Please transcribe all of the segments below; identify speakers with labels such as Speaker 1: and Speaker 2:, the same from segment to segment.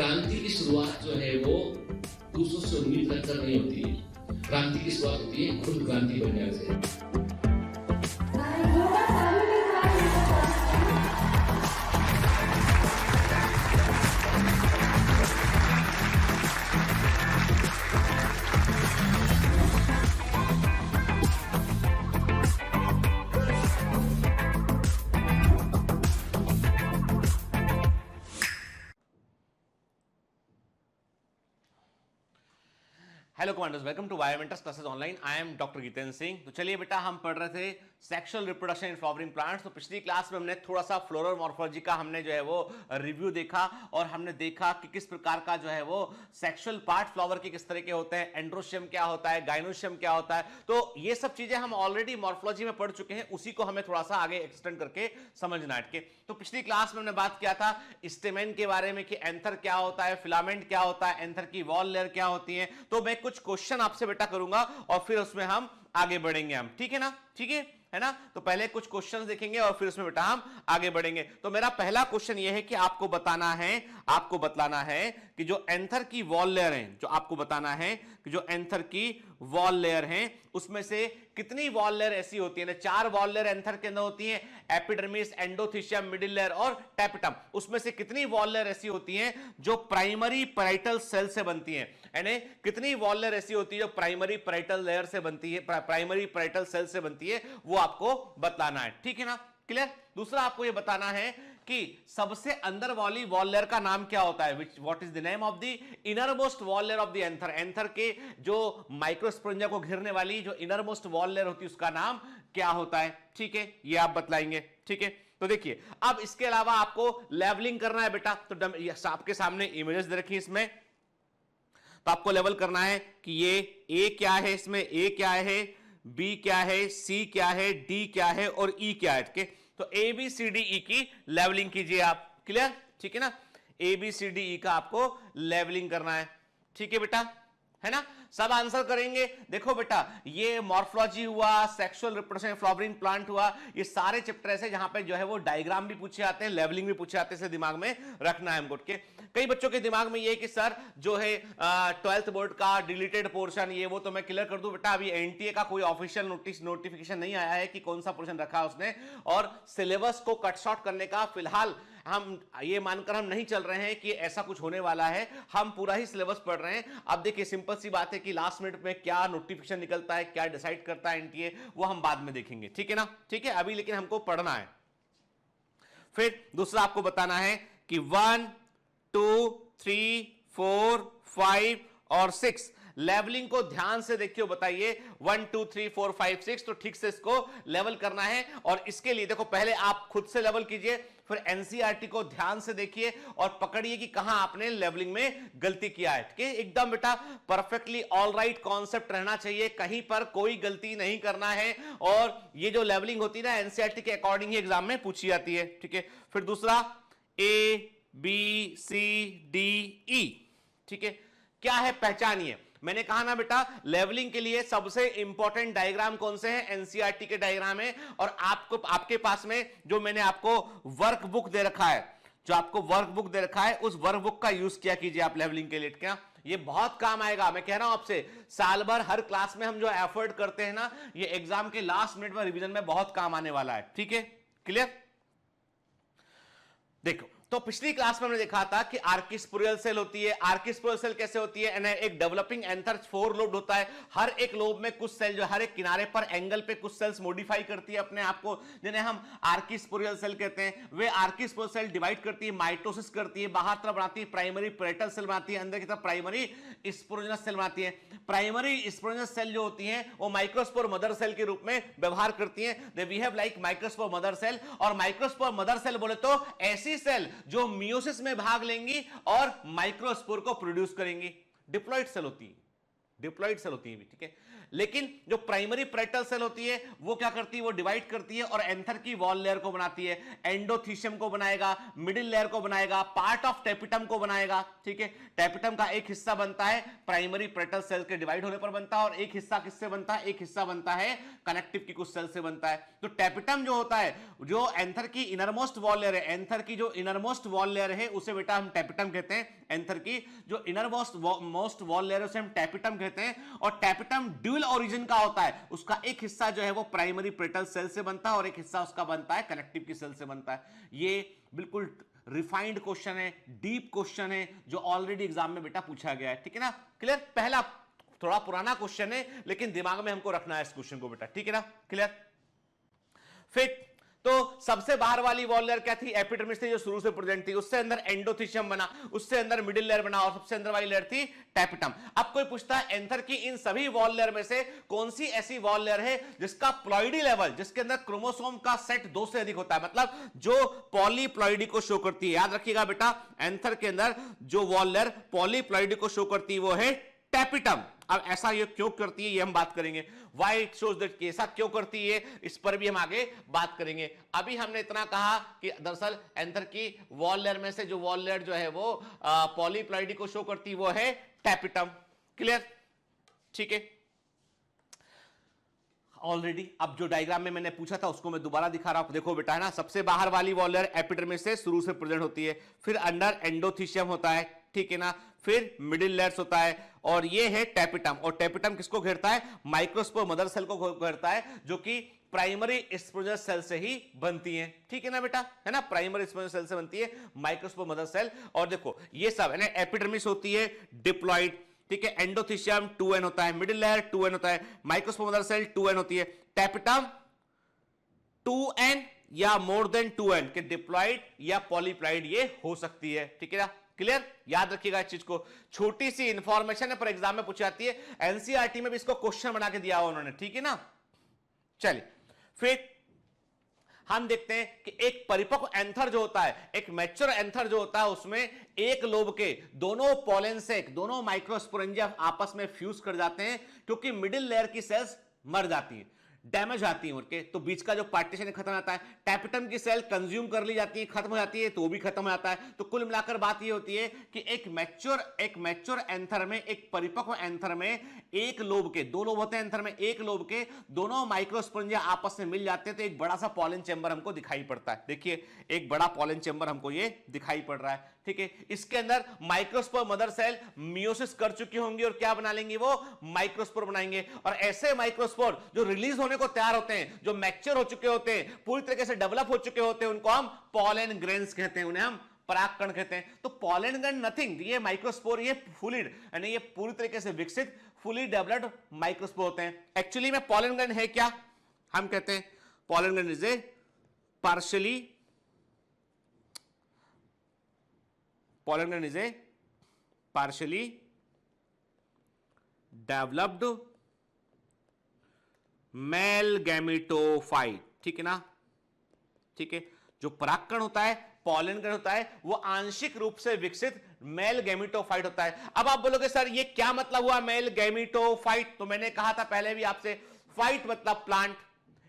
Speaker 1: क्रांति की शुरुआत जो है वो दूसरों से उम्मीद रखकर नहीं होती है। क्रांति की शुरुआत होती है खुद क्रांति बनने से।
Speaker 2: Hello commanders, welcome to Biomentors classes online. I am doctor Jitendra Singh. तो चलिए बेटा, हम पढ़ रहे थे sexual reproduction in flowering plants. तो पिछली क्लास में हमने थोड़ा सा फ्लोरल मॉर्फोलॉजी का हमने जो है वो रिव्यू देखा और हमने देखा कि किस प्रकार का जो है वो सेक्सुअल पार्ट फ्लावर के किस तरह के होते हैं, एंड्रोशियम क्या होता है, गाइनोशियम क्या होता है। तो ये सब चीजें हम ऑलरेडी मॉर्फोलॉजी में पढ़ चुके हैं, उसी को हमें थोड़ा सा आगे एक्सटेंड करके समझना है। तो पिछली क्लास में हमने बात किया था स्टेमेन के बारे में कि एंथर क्या होता है, फिलामेंट क्या होता है, एंथर की वॉल लेयर क्या होती है। तो मैं कुछ क्वेश्चन आपसे बेटा करूंगा और फिर उसमें हम आगे बढ़ेंगे हम, ठीक है ना? ठीक है ना? तो पहले कुछ क्वेश्चंस देखेंगे और फिर उसमें बेटा हम आगे बढ़ेंगे। तो मेरा पहला क्वेश्चन यह है कि आपको बताना है कि जो एंथर की वॉल लेयर है, जो आपको बताना है कि जो एंथर की वॉल लेयर है उसमें से कितनी वॉल लेयर ऐसी होती है ना, 4 वॉल लेयर एंथर के अंदर होती है, एपिडर्मिस, एंडोथीशियम, मिडिल लेयर और टैपेटम। उसमें से कितनी वॉल लेयर ऐसी होती हैं जो प्राइमरी पैराइटल सेल से बनती हैं, यानी कितनी वॉल लेयर ऐसी होती है जो प्राइमरी पैराइटल लेयर से बनती है, प्राइमरी पैराइटल सेल से बनती है, वो आपको बताना है, ठीक है ना? क्लियर? दूसरा आपको ये बताना है कि सबसे अंदर वाली वॉल लेयर का नाम क्या होता है, what is the name of the innermost wall layer of the anther. Anther के जो माइक्रोस्पोरेंजिया को घेरने वाली जो इनर मोस्ट वॉल लेयर होती है उसका नाम क्या होता है, ठीक है? ये आप बतलाएंगे, ठीक है? तो देखिए, अब इसके अलावा आपको लेवलिंग करना है बेटा। तो आपके सामने इमेजेस दे रखी है इसमें, तो आपको लेवल करना है कि ये ए क्या है, इसमें ए क्या है, बी क्या है, सी क्या है, डी क्या है और ई क्या है, ठीक है? तो A B C D E की लेवलिंग कीजिए आप, क्लियर? ठीक है ना? A B C D E का आपको लेवलिंग करना है, ठीक है बेटा? है ना? सब आंसर करेंगे। देखो बेटा, ये मॉर्फोलॉजी हुआ, सेक्सुअल रिप्रोडक्शन फ्लावरिंग प्लांट हुआ, ये सारे चैप्टर ऐसे जहां पे जो है वो डायग्राम भी पूछे आते हैं, लेवलिंग भी पूछे आते हैं, दिमाग में रखना है हमको। कई बच्चों के दिमाग में ये कि सर जो है 12th बोर्ड का डिलीटेड पोर्शन ये वो, तो मैं क्लियर कर दूं बेटा, अभी एनटीए का कोई ऑफिशियल नोटिफिकेशन नहीं आया है कि कौन सा पोर्शन रखा है उसने, और सिलेबस को कट शॉर्ट करने का फिलहाल हम ये मानकर हम नहीं चल रहे हैं कि ऐसा कुछ होने वाला है। हम पूरा ही सिलेबस पढ़ रहे हैं। अब देखिए, सिंपल सी बात है कि लास्ट मिनट में क्या नोटिफिकेशन निकलता है, क्या डिसाइड करता है एनटीए, वो हम बाद में देखेंगे, ठीक है ना? ठीक है, अभी लेकिन हमको पढ़ना है। फिर दूसरा आपको बताना है कि 1 2 3 4 5 और 6 लेवलिंग को ध्यान से देखिए, बताइए 1 2 3 4 5 6, तो ठीक से इसको लेवल करना है। और इसके लिए देखो, पहले आप खुद से लेवल कीजिए, फिर एनसीईआरटी को ध्यान से देखिए और पकड़िए कि कहां आपने लेवलिंग में गलती किया है, ठीक है? एकदम बेटा परफेक्टली ऑल राइट कॉन्सेप्ट रहना चाहिए, कहीं पर कोई गलती नहीं करना है। और ये जो लेवलिंग होती है ना, एनसीईआरटी के अकॉर्डिंग ही एग्जाम में पूछी जाती है, ठीक है? फिर दूसरा A B C D E, ठीक है? क्या है, पहचानिए। मैंने कहा ना बेटा, लेवलिंग के लिए सबसे इंपॉर्टेंट डायग्राम कौन से हैं? एनसीईआरटी के डायग्राम है। और आपके पास में जो मैंने आपको वर्क बुक दे रखा है, उस वर्क बुक का यूज किया कीजिए आप लेवलिंग के लिए, क्या? ये बहुत काम आएगा, मैं कह रहा हूं आपसे। साल भर हर क्लास में हम जो एफर्ट करते हैं ना, ये एग्जाम के लास्ट मिनट में रिवीजन में बहुत काम आने वाला है, ठीक है? क्लियर? देखो, तो पिछली क्लास में हमने देखा था कि आर्किस्पोरियल सेल होती है। आर्किस्पोरियल सेल कैसे होती है? एक डेवलपिंग एंथर 4 लोब होता है। हर एक लोब में कुछ सेल जो हर एक किनारे पर एंगल पे कुछ सेल्स मॉडिफाई करती है अपने आप को, जिन्हें हम आर्किस्पोरियल सेल कहते हैं। वे आर्किस्पोरियल सेल डिवाइड करती है, माइटोसिस करती है, बाहर तरफ बनाती है प्राइमरी पैरेटल सेल बनाती है, अंदर की तरफ प्राइमरी स्पोरोजिनस सेल बनाती है। प्राइमरी स्पोरोजिनस सेल जो होती है वो माइक्रोस्पोर मदर सेल के रूप में व्यवहार करती है। They behave like microspore mother cell. और माइक्रोस्पोर मदर सेल बोले तो ऐसी सेल जो मियोसिस में भाग लेंगी और माइक्रोस्पोर को प्रोड्यूस करेंगी। डिप्लॉइड सेल होती है, ठीक है? लेकिन जो प्राइमरी पैरेटल सेल होती है वो क्या करती है, वो डिवाइड करती है और एंथर की वॉल लेयर को बनाती है, एंडोथीशियम को बनाएगा, मिडिल लेयर को बनाएगा, पार्ट ऑफ टेपिटम को बनाएगा। ठीक है, टेपिटम का एक हिस्सा बनता है प्राइमरी पैरेटल सेल के डिवाइड होने पर बनता है, और एक हिस्सा किससे बनता है, एक हिस्सा बनता है कनेक्टिव की कुछ सेल से बनता है। तो टेपिटम जो होता है, जो एंथर की इनरमोस्ट वॉल लेयर है, एंथर की जो इनरमोस्ट वॉल लेयर है उसे बेटा हम टेपिटम कहते हैं। एंथर की जो इनरमोस्ट वॉल लेयर है उसे हम टेपिटम कहते हैं। और टेपिटम ड्यूल ओरिजिन का होता है, उसका एक हिस्सा जो है वो प्राइमरी पैरेटल सेल से बनता है और एक हिस्सा उसका बनता है कनेक्टिव की सेल से बनता है। ये बिल्कुल रिफाइंड क्वेश्चन है, डीप क्वेश्चन है, जो ऑलरेडी एग्जाम में बेटा पूछा गया है। ठीक है ना, क्लियर? पहला थोड़ा पुराना क्वेश्चन है लेकिन दिमाग में हमको रखना है इस क्वेश्चन को बेटा। ठीक है ना, क्लियर? फिर तो सबसे बाहर वाली वॉल लेयर क्या थी, एपिडर्मिस थी, जो शुरू से प्रेजेंट थी, उससे अंदर एंडोथीशियम बना, उससे अंदर मिडिल लेयर बना, और सबसे अंदर वाली लेयर थी टेपिटम। अब कोई पूछता है एंथर की इन सभी वॉल लेयर में से कौन सी ऐसी वॉल लेयर है जिसका प्लॉइडी लेवल, जिसके अंदर क्रोमोसोम का सेट 2 से अधिक होता है, मतलब जो पॉलीप्लॉइडी को शो करती है। याद रखिएगा बेटा, एंथर के अंदर जो वॉल लेयर पॉलीप्लॉइडी को शो करती है वो है टेपिटम। अब ऐसा ये क्यों करती है ये हम बात करेंगे, व्हाई इट शोज दैट, ऐसा क्यों करती है इस पर भी हम आगे बात करेंगे। अभी हमने इतना कहा कि दरअसल एंथर की वॉल लेयर में से जो वॉल लेयर जो है वो पॉलीप्लॉइडी को शो करती है वो है टेपिटम। क्लियर? ठीक है, ऑलरेडी अब जो डायग्राम में मैंने पूछा था उसको मैं दोबारा दिखा रहा हूं, देखो बेटा, है ना, सबसे बाहर वाली वॉल लेयर एपिडर्मिस से शुरू से प्रेजेंट होती है, फिर अंदर एंडोथीशियम होता है, ठीक है ना, फिर मिडिल लेयर्स होता है, और ये है टेपिटम। और टेपिटम किसको घेरता है, माइक्रोस्पोर मदर सेल को घेरता है, जो कि प्राइमरी स्पोंजर सेल से ही बनती है। ठीक है ना बेटा, है ना, प्राइमरी स्पोंजर सेल से बनती है माइक्रोस्पोर मदर सेल। और देखो ये सब है ना, एपिडर्मिस होती है डिप्लॉइड, ठीक है, एंडोथीशियम 2n होता है, मिडिल लेयर 2n होता है, माइक्रोस्पोर मदर सेल 2n होती है, टेपिटम 2n या मोर देन 2n के डिप्लॉइड या पॉलीप्लॉइड ये हो सकती है। ठीक है ना, क्लियर? याद रखिएगा इस चीज को, छोटी सी इंफॉर्मेशन है पर एग्जाम में पूछी जाती है, एनसीईआरटी में भी इसको क्वेश्चन बना के दिया हुआ उन्होंने। ठीक है ना, चलिए फिर हम देखते हैं कि एक परिपक्व एंथर जो होता है, एक मैच्योर एंथर जो होता है, उसमें एक लोब के दोनों पोलन सेक, दोनों माइक्रोस्पोरेंजिया आपस में फ्यूज कर जाते हैं, क्योंकि मिडिल लेयर की सेल्स मर जाती हैं, डैमेज आती है उनके, तो बीच का जो पार्टीशन खत्म हो जाता है। टेपिटम की सेल कंज्यूम कर ली जाती है, खत्म हो जाती है, तो वो भी खत्म हो जाता है। तो कुल मिलाकर बात ये होती है कि एक मैच्योर एंथर में, एक परिपक्व एंथर में एक लोब के, 2 लोब होते हैं एंथर में, एक लोब के दोनों माइक्रोस्पोरेंजिया आपस में मिल जाते हैं, तो एक बड़ा सा पॉलन चैम्बर हमको दिखाई पड़ता है। देखिए एक बड़ा पॉलन चैम्बर हमको ये दिखाई पड़ रहा है। ठीक है, इसके अंदर माइक्रोस्पोर मदर सेल मियोसिस कर चुकी होंगी और क्या बना लेंगी, वो माइक्रोस्पोर बनाएंगे। और ऐसे माइक्रोस्पोर जो रिलीज होने को तैयार होते हैं, जो मैच्योर हो चुके होते हैं, पूरी तरीके से डेवलप हो चुके होते हैं, उनको हम पॉलन ग्रेन्स कहते हैं, उन्हें हम परागकण कहते हैं। तो पॉलन ग्रेन नथिंग, ये माइक्रोस्पोर, ये फुलिड यानी ये पूरी तरीके से विकसित फुली डेवलप्ड माइक्रोस्पोर होते हैं। एक्चुअली में पॉलन ग्रेन है क्या, हम कहते हैं pollen grain is a partially, pollen grain is a partially developed male gametophyte। ठीक है ना, ठीक है, जो परागकण होता है, पॉलन ग्रेन होता है, वो आंशिक रूप से विकसित मेल गैमेटोफाइट होता है। अब आप बोलोगे सर ये क्या मतलब हुआ मेल गैमेटोफाइट, तो मैंने कहा था पहले भी आपसे, फाइट मतलब प्लांट,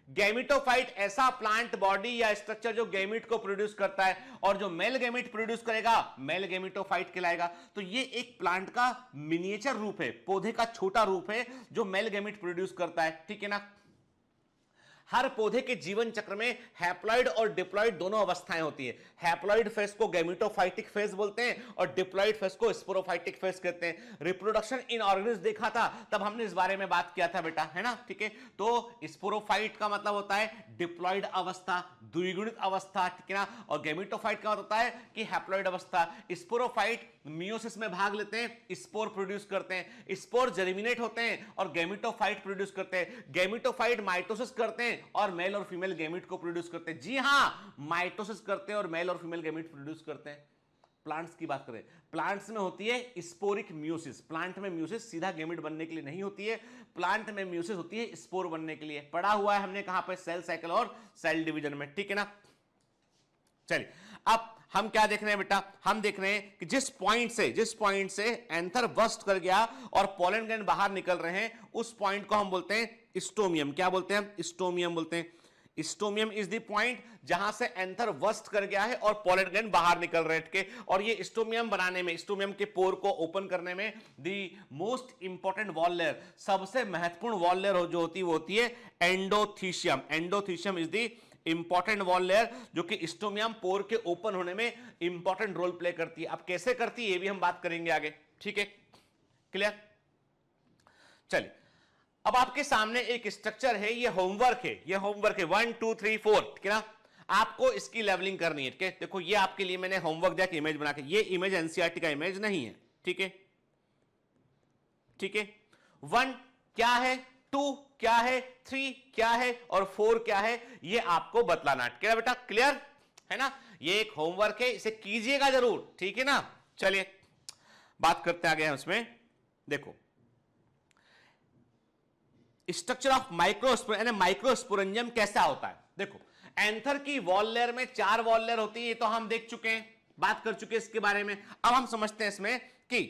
Speaker 2: गैमेटोफाइट ऐसा प्लांट बॉडी या स्ट्रक्चर जो गैमेट को प्रोड्यूस करता है, और जो मेल गैमेट प्रोड्यूस करेगा मेल गैमेटोफाइट कहलाएगा। तो ये एक प्लांट का मिनिएचर रूप है, पौधे का छोटा रूप है जो मेल गैमेट प्रोड्यूस करता है। ठीक है ना, हर पौधे के जीवन चक्र में हैप्लॉइड और डिप्लॉइड दोनों अवस्थाएं होती है। हैप्लॉइड फेज को गैमेटोफाइटिक फेज बोलते हैं और डिप्लॉइड फेज को स्पोरोफाइटिक फेज कहते हैं। रिप्रोडक्शन इन ऑर्गेनिज्म देखा था तब हमने इस बारे में बात किया था बेटा, है ना, ठीक है। तो स्पोरोफाइट का मतलब होता है डिप्लॉइड अवस्था, द्विगुणित अवस्था, ठीक है ना, और गैमेटोफाइट का होता है कि हैप्लॉइड अवस्था। स्पोरोफाइट मियोसिस में भाग लेते हैं, स्पोर प्रोड्यूस करते हैं, स्पोर जर्मिनेट होते हैं और गैमेटोफाइट प्रोड्यूस करते हैं। गैमेटोफाइट माइटोसिस करते हैं और मेल और फीमेल गैमेट को प्रोड्यूस करते हैं। जी हां, माइटोसिस करते हैं और मेल और फीमेल गैमेट प्रोड्यूस करते हैं। प्लांट्स की बात करें, प्लांट्स में होती है स्पोरिक म्यूसिस। प्लांट में म्यूसिस सीधा गैमेट बनने के लिए नहीं होती है, प्लांट में म्यूसिस होती है स्पोर बनने के लिए। पढ़ा हुआ है हमने कहां पे, सेल साइकिल और सेल डिवीजन में, ठीक है ना। चलिए अब हम क्या देख रहे हैं बेटा, हम देख रहे हैं कि जिस पॉइंट से एंथर बस्ट कर गया और पोलन ग्रैंड बाहर निकल रहे हैं, उस पॉइंट को हम बोलते हैं स्टोमियम। क्या बोलते हैं? स्टोमियम बोलते हैं। स्टोमियम इज द पॉइंट जहां से एंथर बस्ट कर गया है और पोलन ग्रैंड बाहर निकल रहे हैं। और ये स्टोमियम बनाने में, स्टोमियम के पोर को ओपन करने में the most important wall layer, सबसे महत्वपूर्ण वॉल लेयर जो होती है वो होती है endothecium. Endothecium is the important wall layer जो कि स्टोमियम पोर के ओपन होने में इंपॉर्टेंट रोल प्ले करती है। अब कैसे करती है ये भी हम बात करेंगे आगे, ठीक है? क्लियर? चलिए, अब आपके सामने एक स्ट्रक्चर है, ये होमवर्क है, ये होमवर्क है 1 2 3 4, ठीक है ना? आपको इसकी लेवलिंग करनी है, ठीक है? देखो ये आपके लिए मैंने होमवर्क दिया कि इमेज बना के, ये इमेज एनसीईआरटी का इमेज नहीं है, ठीक है? ठीक है? 1 क्या है, 2 क्या है, 3 क्या है और 4 क्या है, ये आपको बतलाना है, क्या बेटा? क्लियर है ना? ये एक होमवर्क है, इसे कीजिएगा जरूर, ठीक है ना? चलिए बात करते आगे हैं उसमें। देखो स्ट्रक्चर ऑफ माइक्रोस्पोरेंजियम, यानी माइक्रोस्पोरेंजियम कैसा होता है? देखो एंथर की वॉल लेयर में 4 वॉल लेयर होती है, ये तो हम देख चुके हैं, बात कर चुके हैं इसके बारे में। अब हम समझते हैं इसमें कि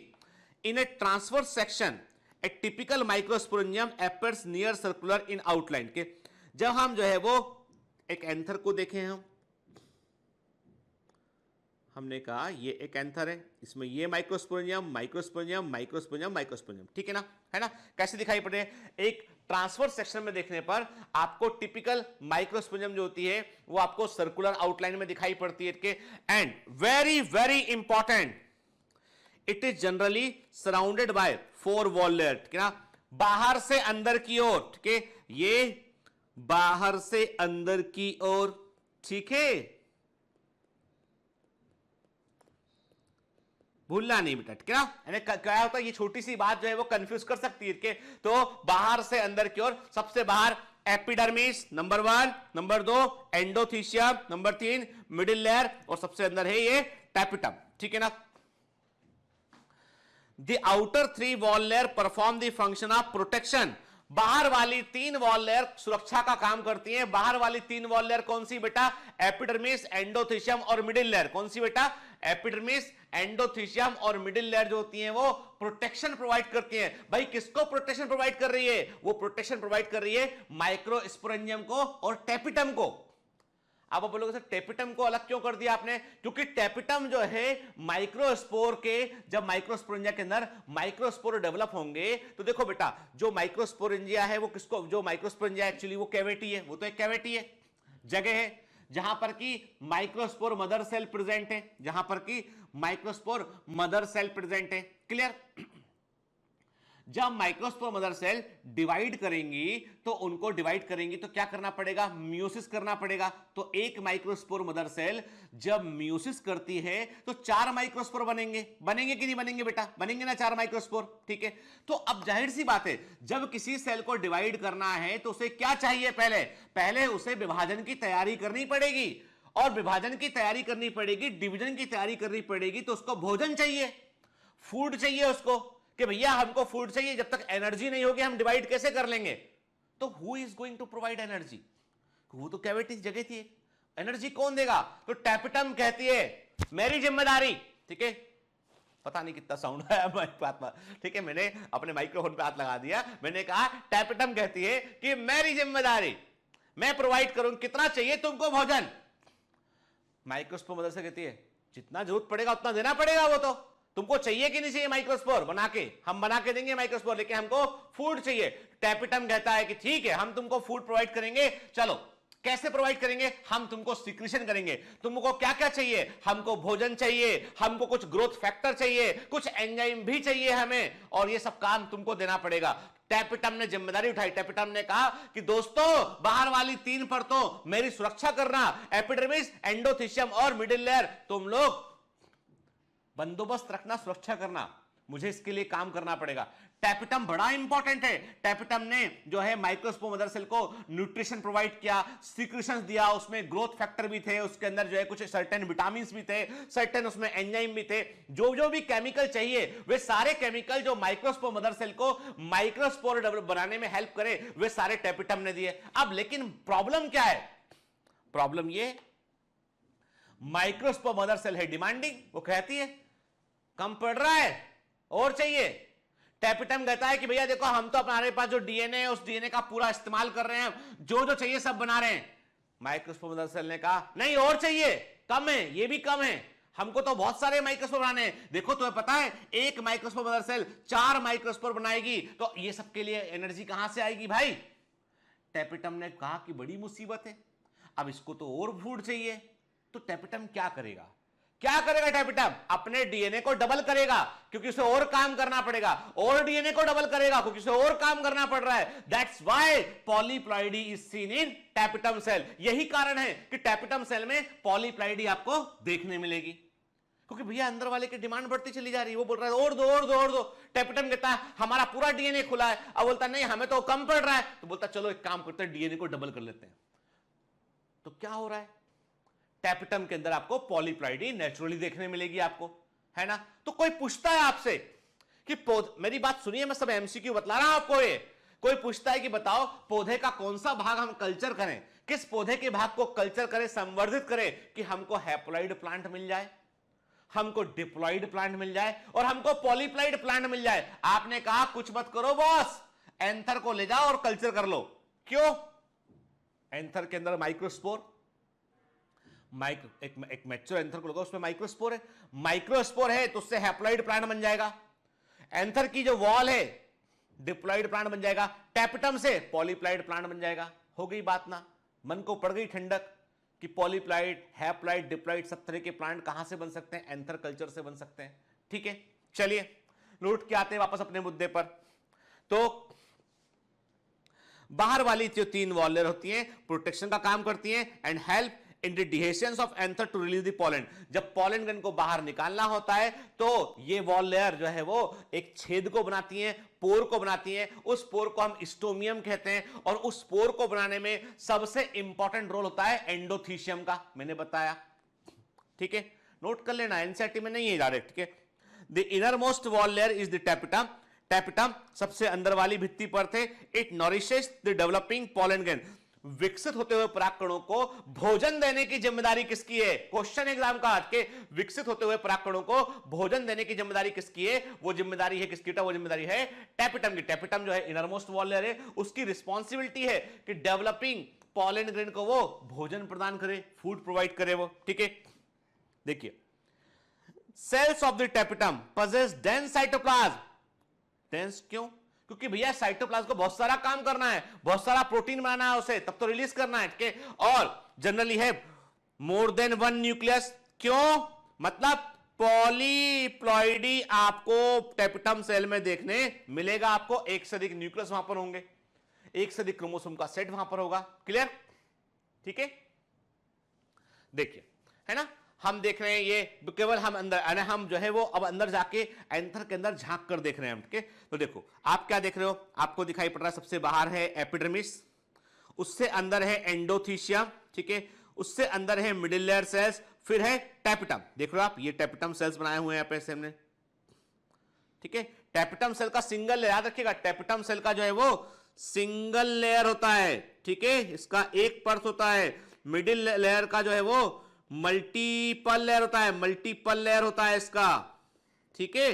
Speaker 2: in a transverse section a typical microsporangium appears near circular in outline के। जब हम जो है वो एक एंथर को देखें, हमने कहा ये एक एंथर है, इसमें ये माइक्रोस्पोरेंजियम माइक्रोस्पोरेंजियम माइक्रोस्पोरेंजियम माइक्रोस्पोरेंजियम, ठीक है ना? है ना? कैसे दिखाई पड़ रहे हैं? एक ट्रांसफर सेक्शन में देखने पर आपको टिपिकल माइक्रोस्पोरेंजियम जो होती है वो आपको सर्कुलर आउटलाइन में दिखाई पड़ती है। And very very important, it is generally surrounded by 4 wall layer, ठीक है ना? बाहर से अंदर की ओर, ठीक है? ये बाहर से अंदर की ओर, ठीक है? भूलना नहीं बेटा, ठीक है ना? क्या होता है, ये छोटी सी बात जो है वो कंफ्यूज कर सकती है, ठीक है? तो बाहर से अंदर की ओर, सबसे बाहर epidermis number 1, number 2 endothecium, number 3 middle layer और सबसे अंदर है ये टैपिटम, ठीक है ना? The outer 3 wall layer perform the function of protection. बाहर वाली 3 वॉल लेयर सुरक्षा का काम करती हैं। बाहर वाली 3 वॉल लेयर कौन सी बेटा? एपिडर्मिस, एंडोथीशियम और मिडिल लेयर। कौन सी बेटा? एपिडर्मिस, एंडोथीशियम और मिडिल लेयर जो होती हैं वो प्रोटेक्शन प्रोवाइड करती हैं। भाई किसको प्रोटेक्शन प्रोवाइड कर रही है? वो प्रोटेक्शन प्रोवाइड कर रही है माइक्रोस्पोरेंजियम को और टैपिटम को। अब आप बोलोगे सर टैपिटम को अलग क्यों कर दिया आपने? क्योंकि टैपिटम जो है माइक्रोस्पोर के, जब माइक्रोस्पोरेंजिया के अंदर माइक्रोस्पोर डेवलप होंगे तो देखो बेटा जो माइक्रोस्पोरेंजिया है वो किसको, जो माइक्रोस्पोरेंजिया एक्चुअली वो कैविटी है, वो तो एक कैविटी है, जगह है जहां पर की माइक्रोस्पोर मदर सेल प्रेजेंट है, जहां पर की माइक्रोस्पोर मदर सेल प्रेजेंट है। क्लियर? जब माइक्रोस्पोर मदर सेल डिवाइड करेंगी तो उनको डिवाइड करेंगी तो क्या करना पड़ेगा? मियोसिस करना पड़ेगा। तो एक माइक्रोस्पोर मदर सेल जब मियोसिस करती है तो 4 माइक्रोस्पोर बनेंगे। बनेंगे कि नहीं बनेंगे बेटा? बनेंगे ना 4 माइक्रोस्पोर, ठीक है? तो अब जाहिर सी बात है जब किसी सेल को डिवाइड करना है तो उसे क्या चाहिए? पहले उसे विभाजन की तैयारी करनी पड़ेगी, और विभाजन की तैयारी करनी पड़ेगी, डिवीजन की तैयारी करनी पड़ेगी, तो उसको भोजन चाहिए, फूड चाहिए उसको, कि भैया हमको फूड चाहिए, जब तक एनर्जी नहीं होगी हम डिवाइड कैसे कर लेंगे? तो who is going to provide energy? वो तो कैविटी जगह थी, एनर्जी कौन देगा? तो टैपिटम कहती है मेरी जिम्मेदारी, ठीक है? पता नहीं कितना साउंड आया माइक पर, ठीक है? मैंने अपने माइक्रोफोन पे हाथ लगा दिया, मैंने कहा टैपिटम कहती है कि मेरी जिम्मेदारी, मैं प्रोवाइड करूं, कितना चाहिए तुमको भोजन? माइक्रोस्पोर मदर से कहती है जितना जरूरत पड़ेगा उतना देना पड़ेगा, वो तो तुमको चाहिए कि नहीं चाहिए माइक्रोस्पोर? बना के हम बना के देंगे माइक्रोस्पोर, लेकिन हमको फूड चाहिए। टैपिटम कहता है कि ठीक है हम तुमको फूड प्रोवाइड करेंगे, चलो कैसे प्रोवाइड करेंगे? हम तुमको सिक्रीशन करेंगे। तुमको क्या क्या चाहिए? हमको भोजन चाहिए, हमको कुछ ग्रोथ फैक्टर चाहिए, कुछ एंजाइम भी चाहिए हमें, और ये सब काम तुमको देना पड़ेगा। टैपिटम ने जिम्मेदारी उठाई। टैपिटम ने कहा कि दोस्तों बाहर वाली 3 परतों मेरी सुरक्षा करना, एपिडर्मिस, एंडोथीशियम और मिडिल लेयर, तुम लोग बंदोबस्त रखना, सुरक्षा करना, मुझे इसके लिए काम करना पड़ेगा। टैपिटम बड़ा इंपॉर्टेंट है। टैपिटम ने जो है माइक्रोस्पोर मदर सेल को न्यूट्रिशन प्रोवाइड किया, सिक्रीशंस दिया, उसमें ग्रोथ फैक्टर भी थे, उसके अंदर जो है कुछ सर्टेन विटामिन भी थे, सर्टेन उसमें एंजाइम भी थे, जो भी केमिकल चाहिए वे सारे केमिकल जो माइक्रोस्पोर मदर सेल को माइक्रोस्पोर बनाने में हेल्प करे वे सारे टैपिटम ने दिए। अब लेकिन प्रॉब्लम क्या है? प्रॉब्लम ये माइक्रोस्पोर मदर सेल है डिमांडिंग, वो कहती है कम पड़ रहा है और चाहिए। टैपिटम कहता है कि भैया देखो हम तो हमारे पास जो डीएनए है उस डीएनए का पूरा इस्तेमाल कर रहे हैं, जो जो चाहिए सब बना रहे हैं। माइक्रोस्पोर मदर सेल ने कहा नहीं और चाहिए, कम है, ये भी कम है, हमको तो बहुत सारे माइक्रोस्पोर बनाने हैं। देखो तुम्हें पता है एक माइक्रोस्पोर मदर सेल 4 माइक्रोस्पोर बनाएगी, तो ये सबके लिए एनर्जी कहां से आएगी भाई। टैपिटम ने कहा कि बड़ी मुसीबत है, अब इसको तो और फूड चाहिए। तो टैपिटम क्या करेगा, क्या करेगा टैपिटम, अपने डीएनए को डबल करेगा क्योंकि उसे और काम करना पड़ेगा, और डीएनए को डबल करेगा क्योंकि उसे और काम करना पड़ रहा है। That's why polyploidy is seen in tapetum cell. यही कारण है कि टैपिटम सेल में पॉलीप्लॉइडी आपको देखने मिलेगी, क्योंकि भैया अंदर वाले की डिमांड बढ़ती चली जा रही है। वो बोल रहा है और दो और दो और दो। टैपिटम कहता है हमारा पूरा डीएनए खुला है, अब बोलता नहीं हमें तो कम पड़ रहा है, तो बोलता चलो एक काम करते हैं डीएनए को डबल कर लेते हैं। तो क्या हो रहा है, टैपिटम के अंदर आपको पॉलीप्लॉइडी नेचुरली देखने मिलेगी आपको, है ना। तो कोई पूछता है आपसे कि मेरी बात सुनिए, मैं सब एमसीक्यू बतला रहा हूं आपको। ये कोई पूछता है कि बताओ पौधे का कौन सा भाग हम कल्चर करें, किस पौधे के भाग को कल्चर करें, संवर्धित करें कि हमको हैप्लॉइड प्लांट मिल जाए, हमको डिप्लॉइड प्लांट मिल जाए और हमको पॉलीप्लॉइड प्लांट मिल जाए। आपने कहा कुछ मत करो बॉस, एंथर को ले जाओ और कल्चर कर लो। क्यों, एंथर के अंदर माइक्रोस्पोर, एक मैच्योर एंथर को लगा उसमें माइक्रोस्पोर है, माइक्रोस्पोर है तो उससे हैप्लॉइड प्लांट बन जाएगा। एंथर की जो वॉल है डिप्लॉइड प्लांट बन जाएगा, टैपिटम से पॉलीप्लॉइड प्लांट बन जाएगा। हो गई बात ना, मन को पड़ गई ठंडक कि पॉलीप्लॉइड, हैप्लॉइड, डिप्लॉइड सब तरह के प्लांट कहां से बन सकते हैं, एंथर कल्चर से बन सकते हैं। ठीक है, चलिए लौट के आते हैं वापस अपने मुद्दे पर। तो बाहर वाली जो 3 वॉल लेयर होती हैं प्रोटेक्शन का काम करती हैं and help in the dehiscence of anther to release the pollen. जब पॉलन ग्रेन को बाहर निकालना होता है तो ये वॉल लेयर जो है वो एक छेद को बनाती हैं, पोर को बनाती हैं। उस पोर को हम स्टोमियम कहते हैं और उस पोर को बनाने में सबसे इंपॉर्टेंट रोल होता है एंडोथीशियम का, मैंने बताया। ठीक है, नोट कर लेना, एनसीईआरटी में नहीं है डायरेक्ट। ठीक है, the innermost wall layer is the tapetum. Tapetum सबसे अंदर वाली भित्ति पर थे। It nourishes the developing pollen grain. विकसित होते हुए परागकणों को भोजन देने की जिम्मेदारी किसकी है, क्वेश्चन एग्जाम का आज के। विकसित होते हुए परागकणों को भोजन देने की जिम्मेदारी किसकी है, वो जिम्मेदारी है किसकी, वो जिम्मेदारी है टैपिटम की। टैपिटम जो है इनरमोस्ट वॉल लेयर है, उसकी रिस्पॉन्सिबिलिटी है कि डेवलपिंग पॉलन ग्रेन को वो भोजन प्रदान करे, फूड प्रोवाइड करे वो। ठीक है, देखिए cells of the tapetum possess dense cytoplasm. Dense क्यों, क्योंकि भैया साइटोप्लाज्म को बहुत सारा काम करना है, बहुत सारा प्रोटीन बनाना है उसे, तब तो रिलीज करना है। ठीक है, और जनरली है मोर देन 1 न्यूक्लियस। क्यों, मतलब पॉलीप्लॉइडी आपको टैपिटम सेल में देखने मिलेगा। आपको एक से अधिक न्यूक्लियस वहां पर होंगे, एक से अधिक क्रोमोसोम का सेट वहां पर होगा। क्लियर, ठीक है। देखिए, है ना, हम देख रहे हैं ये केवल हम अंदर, हम जो है वो अब अंदर जाके एंथर के अंदर झांक कर देख रहे हैं हम। ठीक है, तो देखो आप क्या देख रहे हो, आपको दिखाई पड़ रहा है सबसे बाहर है एपिडर्मिस, उससे अंदर है एंडोथीशियम। ठीक है, उससे अंदर है मिडिल लेयर सेल्स, फिर है टैपिटम। देख रहे हो आप, ये टैपिटम सेल्स बनाए हुए हैं यहाँ पे हमने। ठीक है, टैपिटम सेल का सिंगल लेयर, याद रखिएगा टैपिटम सेल का जो है वो सिंगल लेयर होता है। ठीक है, इसका एक परत होता है। मिडिल लेयर का जो है वो मल्टीपल लेयर होता है, मल्टीपल लेयर होता है इसका। ठीक है,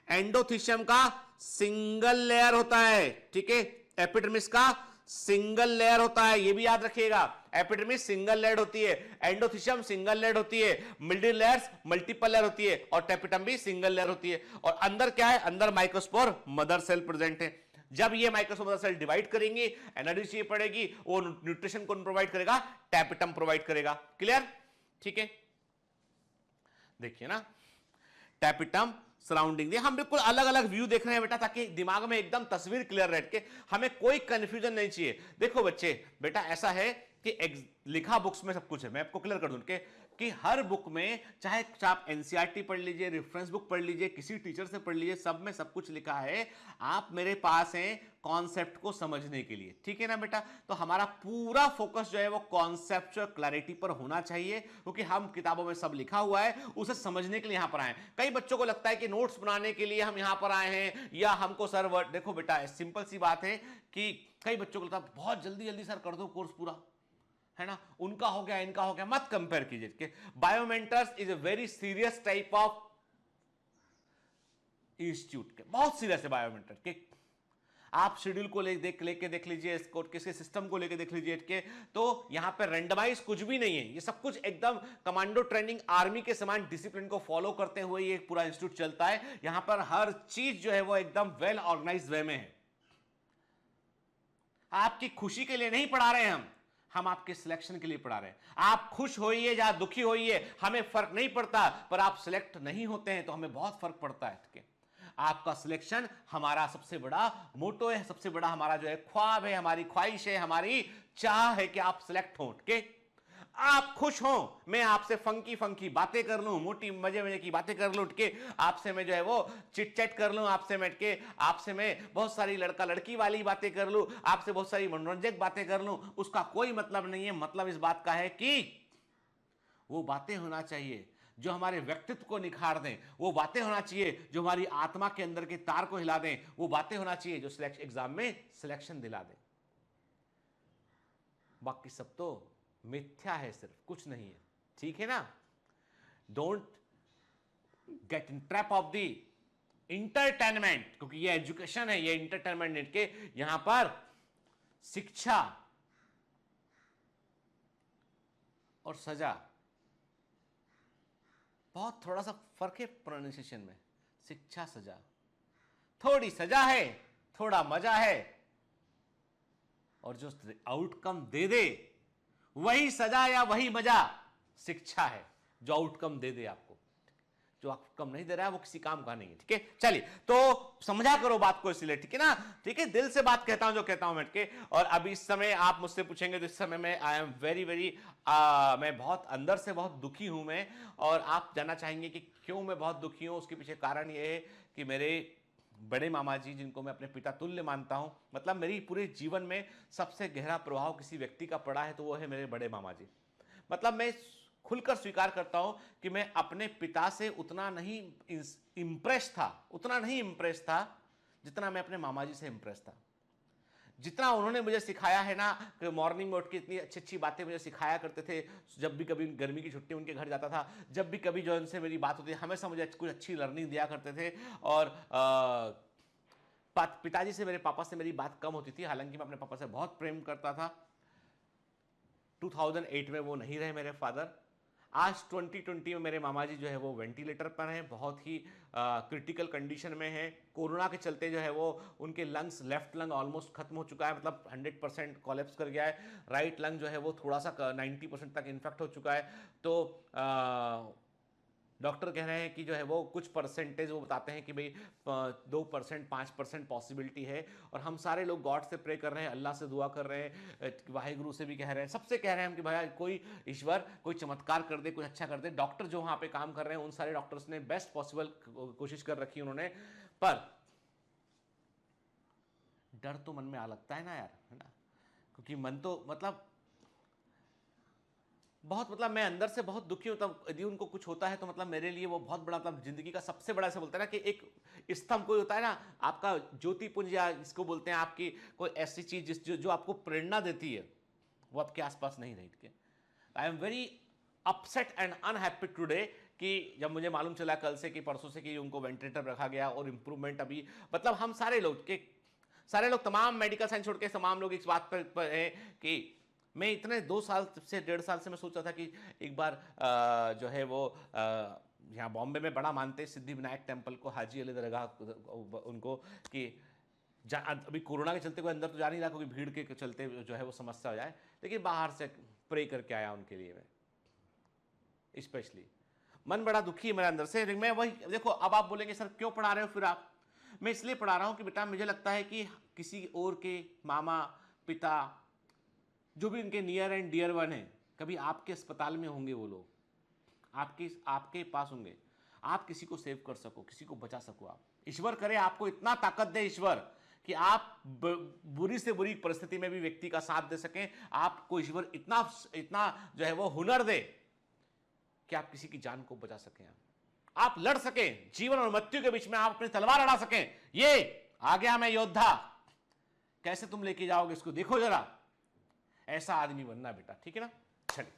Speaker 2: एंडोथीशियम का सिंगल लेयर होता है। ठीक है, एपिडर्मिस का सिंगल लेयर होता है, ये भी याद रखिएगा। एपिडर्मिस सिंगल लेयर होती है, एंडोथीशियम सिंगल लेयर होती है, मिडिल लेयर्स मल्टीपल लेयर होती है और टैपिटम भी सिंगल लेयर होती है। और अंदर क्या है, अंदर माइक्रोस्पोर मदर सेल प्रेजेंट है। जब ये माइक्रोस्पोर मदर सेल डिवाइड करेंगी, एनर्जी चाहिए पड़ेगी, वो न्यूट्रिशन कौन प्रोवाइड करेगा, टैपिटम प्रोवाइड करेगा। क्लियर, ठीक है। देखिए ना, टैपिटम सराउंडिंग, हम बिल्कुल अलग अलग व्यू देख रहे हैं बेटा, ताकि दिमाग में एकदम तस्वीर क्लियर रह के हमें कोई कंफ्यूजन नहीं चाहिए। देखो बच्चे, बेटा ऐसा है कि लिखा बुक्स में सब कुछ है, मैं आपको क्लियर कर दूं कि हर बुक में, चाहे आप एनसीईआरटी पढ़ लीजिए, रेफरेंस बुक पढ़ लीजिए, किसी टीचर से पढ़ लीजिए, सब में सब कुछ लिखा है। आप मेरे पास हैं कॉन्सेप्ट को समझने के लिए। ठीक है ना बेटा, तो हमारा पूरा फोकस जो है वो कॉन्सेप्चुअल क्लैरिटी पर होना चाहिए, क्योंकि हम किताबों में सब लिखा हुआ है, उसे समझने के लिए यहां पर आए। कई बच्चों को लगता है कि नोट्स बनाने के लिए हम यहां पर आए हैं, या हमको सर देखो बेटा सिंपल सी बात है कि कई बच्चों को लगता है बहुत जल्दी जल्दी सर कर दो कोर्स पूरा, है ना, उनका हो गया इनका हो गया, मत कंपेयर कीजिए। Biomentors is a very serious type of institute के, बहुत सीरियस है बायोमेंटर के। आप शेड्यूल को लेके देख लीजिए, इसको किसी सिस्टम को लेके देख लीजिए के, तो यहां पर रेंडमाइज कुछ भी नहीं है, ये सब कुछ एकदम कमांडो ट्रेनिंग आर्मी के समान डिसिप्लिन को फॉलो करते हुए ये पूरा इंस्टीट्यूट चलता है। यहां पर हर चीज जो है वो एकदम वेल ऑर्गेनाइज्ड वे में है। आपकी खुशी के लिए नहीं पढ़ा रहे हैं हम आपके सिलेक्शन के लिए पढ़ा रहे हैं। आप खुश होइए या दुखी होइए, हमें फर्क नहीं पड़ता, पर आप सिलेक्ट नहीं होते हैं तो हमें बहुत फर्क पड़ता है। आपका सिलेक्शन हमारा सबसे बड़ा मोटो है, सबसे बड़ा हमारा जो है ख्वाब है, हमारी ख्वाहिश है, हमारी चाह है कि आप सिलेक्ट हो। आप खुश हो, मैं आपसे फंकी फंकी बातें कर लूं, मोटी मजे मजे की बातें कर लूं, के आपसे मैं जो है वो चिट चैट कर लूं, आपसे मैं बहुत सारी लड़का लड़की वाली बातें कर लूं, आपसे बहुत सारी मनोरंजक बातें कर लूं, उसका कोई मतलब नहीं है। मतलब इस बात का है कि वो बातें होना चाहिए जो हमारे व्यक्तित्व को निखार दें, वो बातें होना चाहिए जो हमारी आत्मा के अंदर के तार को हिला दें, वो बातें होना चाहिए जो एग्जाम में सिलेक्शन दिला दें। बाकी सब तो मिथ्या है, सिर्फ कुछ नहीं है, ठीक है ना। Don't get in trap of the entertainment, क्योंकि ये एजुकेशन है, ये इंटरटेनमेंट के यहां पर शिक्षा और सजा बहुत थोड़ा सा फर्क है प्रोनाउंसिएशन में। शिक्षा सजा, थोड़ी सजा है, थोड़ा मजा है, और जो आउटकम दे दे वही सजा या वही मजा शिक्षा है, जो आउटकम दे दे आपको। जो आउटकम नहीं दे रहा है वो किसी काम का नहीं है, ठीक है। चलिए, तो समझा करो बात को इसलिए, ठीक है ना, ठीक है। दिल से बात कहता हूं जो कहता हूं बैठ के। और अभी इस समय आप मुझसे पूछेंगे तो इस समय में आई एम वेरी मैं बहुत अंदर से बहुत दुखी हूं मैं। और आप जानना चाहेंगे कि क्यों मैं बहुत दुखी हूं। उसके पीछे कारण ये है कि मेरे बड़े मामा जी, जिनको मैं अपने पिता तुल्य मानता हूं, मतलब मेरी पूरे जीवन में सबसे गहरा प्रभाव किसी व्यक्ति का पड़ा है तो वो है मेरे बड़े मामा जी। मतलब मैं खुलकर स्वीकार करता हूं कि मैं अपने पिता से उतना नहीं इंप्रेस था जितना मैं अपने मामा जी से इंप्रेस था। जितना उन्होंने मुझे सिखाया है ना, कि मॉर्निंग में उठ के इतनी अच्छी अच्छी बातें मुझे सिखाया करते थे। जब भी कभी गर्मी की छुट्टी उनके घर जाता था, जब भी कभी जो उनसे मेरी बात होती, हमेशा मुझे कुछ अच्छी लर्निंग दिया करते थे। और पिताजी से, मेरे पापा से मेरी बात कम होती थी, हालांकि मैं अपने पापा से बहुत प्रेम करता था। 2008 में वो नहीं रहे मेरे फादर। आज 2020 में मेरे मामा जी जो है वो वेंटिलेटर पर हैं, बहुत ही क्रिटिकल कंडीशन में है। कोरोना के चलते जो है वो उनके लंग्स, लेफ्ट लंग ऑलमोस्ट खत्म हो चुका है, मतलब 100% कोलैप्स कर गया है। राइट लंग जो है वो थोड़ा सा 90% तक इन्फेक्ट हो चुका है। तो डॉक्टर कह रहे हैं कि जो है वो कुछ परसेंटेज वो बताते हैं कि भाई 2%, 5% पॉसिबिलिटी है। और हम सारे लोग गॉड से प्रे कर रहे हैं, अल्लाह से दुआ कर रहे हैं, वाहिगुरु से भी कह रहे हैं, सबसे कह रहे हैं हम कि भाई कोई ईश्वर कोई चमत्कार कर दे, कुछ अच्छा कर दे। डॉक्टर जो वहाँ पे काम कर रहे हैं उन सारे डॉक्टर्स ने बेस्ट पॉसिबल कोशिश कर रखी उन्होंने, पर डर तो मन में आ लगता है ना यार, है ना। क्योंकि मन तो मतलब बहुत, मतलब मैं अंदर से बहुत दुखी होता हूँ। यदि उनको कुछ होता है तो मतलब मेरे लिए वो बहुत बड़ा, मतलब जिंदगी का सबसे बड़ा, ऐसा बोलते हैं ना कि एक स्तंभ कोई होता है ना, आपका ज्योतिपुंज, या इसको बोलते हैं आपकी कोई ऐसी चीज जो आपको प्रेरणा देती है, वो आपके आसपास नहीं रही। I am very upset and unhappy today कि जब मुझे मालूम चला कल से कि परसों से कि उनको वेंटिलेटर रखा गया और इंप्रूवमेंट अभी, मतलब हम सारे लोग तमाम मेडिकल साइंस छोड़ के तमाम लोग इस बात पर है कि मैं इतने 2 साल से 1.5 साल से मैं सोच रहा था कि एक बार जो है वो यहाँ बॉम्बे में बड़ा मानते हैं सिद्धि विनायक टेम्पल को, हाजी अली दरगाह उनको, कि अभी कोरोना के चलते कोई अंदर तो जा नहीं रहा क्योंकि भीड़ के चलते जो है वो समस्या हो जाए, लेकिन बाहर से प्रे करके आया उनके लिए मैं स्पेशली। मन बड़ा दुखी है मेरे अंदर से। मैं वही देखो, अब आप बोलेंगे सर क्यों पढ़ा रहे हो फिर आप। मैं इसलिए पढ़ा रहा हूँ कि बेटा मुझे लगता है कि किसी और के मामा, पिता, जो भी उनके नियर एंड डियर वन है, कभी आपके अस्पताल में होंगे, वो लोग आपके पास होंगे, आप किसी को सेव कर सको, किसी को बचा सको। आप ईश्वर करे आपको इतना ताकत दे ईश्वर कि आप बुरी से बुरी परिस्थिति में भी व्यक्ति का साथ दे सकें। आपको ईश्वर इतना जो है वो हुनर दे कि आप किसी की जान को बचा सकें, आप लड़ सकें, जीवन और मृत्यु के बीच में आप अपनी तलवार अड़ा सकें। ये आ गया मैं योद्धा, कैसे तुम लेके जाओगे इसको, देखो जरा। ऐसा आदमी बनना बेटा, ठीक है ना। चलिए,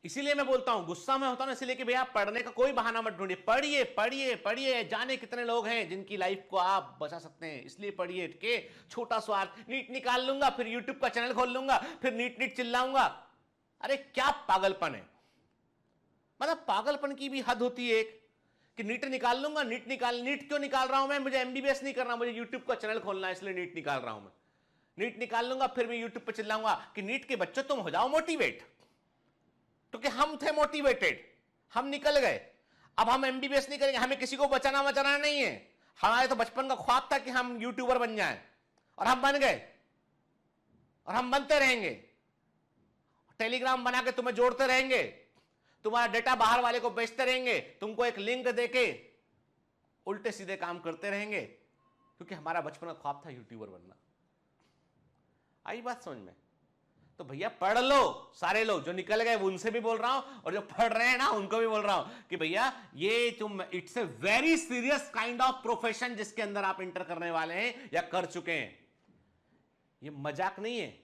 Speaker 2: इसीलिए मैं बोलता हूं, गुस्सा में होता हूं इसलिए कि भैया पढ़ने का कोई बहाना मत ढूंढिए, पढ़िए पढ़िए पढ़िए। जाने कितने लोग हैं जिनकी लाइफ को आप बचा सकते हैं, इसलिए पढ़िए। के छोटा स्वार्थ, नीट निकाल लूंगा फिर यूट्यूब का चैनल खोल लूंगा फिर नीट नीट चिल्लाऊंगा। अरे क्या पागलपन है, मतलब पागलपन की भी हद होती है एक, कि नीट निकाल लूंगा। नीट क्यों निकाल रहा हूं मैं? मुझे एमबीबीएस नहीं करना, मुझे यूट्यूब का चैनल खोलना है, इसलिए नीट निकाल रहा हूं मैं। नीट निकाल लूंगा फिर मैं यूट्यूब पर चिल्लाऊंगा कि नीट के बच्चों तुम हो जाओ मोटिवेट, क्योंकि हम थे मोटिवेटेड, हम निकल गए। अब हम एमबीबीएस नहीं करेंगे, हमें किसी को बचाना नहीं है। हमारे तो बचपन का ख्वाब था कि हम यूट्यूबर बन जाएं, और हम बन गए, और हम बनते रहेंगे। टेलीग्राम बना के तुम्हें जोड़ते रहेंगे, तुम्हारा डेटा बाहर वाले को बेचते रहेंगे, तुमको एक लिंक देके उल्टे सीधे काम करते रहेंगे, क्योंकि हमारा बचपन का ख्वाब था यूट्यूबर बनना। आई बात समझ में? तो भैया पढ़ लो, सारे लोग जो निकल गए उनसे भी बोल रहा हूं, और जो पढ़ रहे हैं ना उनको भी बोल रहा हूं कि भैया ये तुम, it's a very serious kind of profession जिसके अंदर आप इंटर करने वाले हैं या कर चुके हैं। ये मजाक नहीं है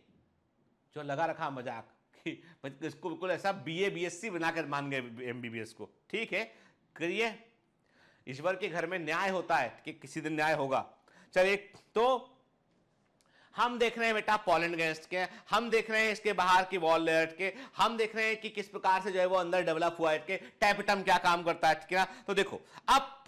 Speaker 2: जो लगा रखा मजाक कि इसको बिल्कुल ऐसा बीए बीएससी बनाकर मान गए एमबीबीएस को। ठीक है, करिए, ईश्वर के घर में न्याय होता है कि किसी दिन न्याय होगा। चलिए, तो हम देख रहे हैं बेटा पोलैंड गेस्ट के, हम देख रहे हैं इसके बाहर की वॉल लेयर के, हम देख रहे हैं कि किस प्रकार से जो है वो अंदर डेवलप हुआ है के, टैपेटम क्या काम करता है, ठीक है। तो देखो, अब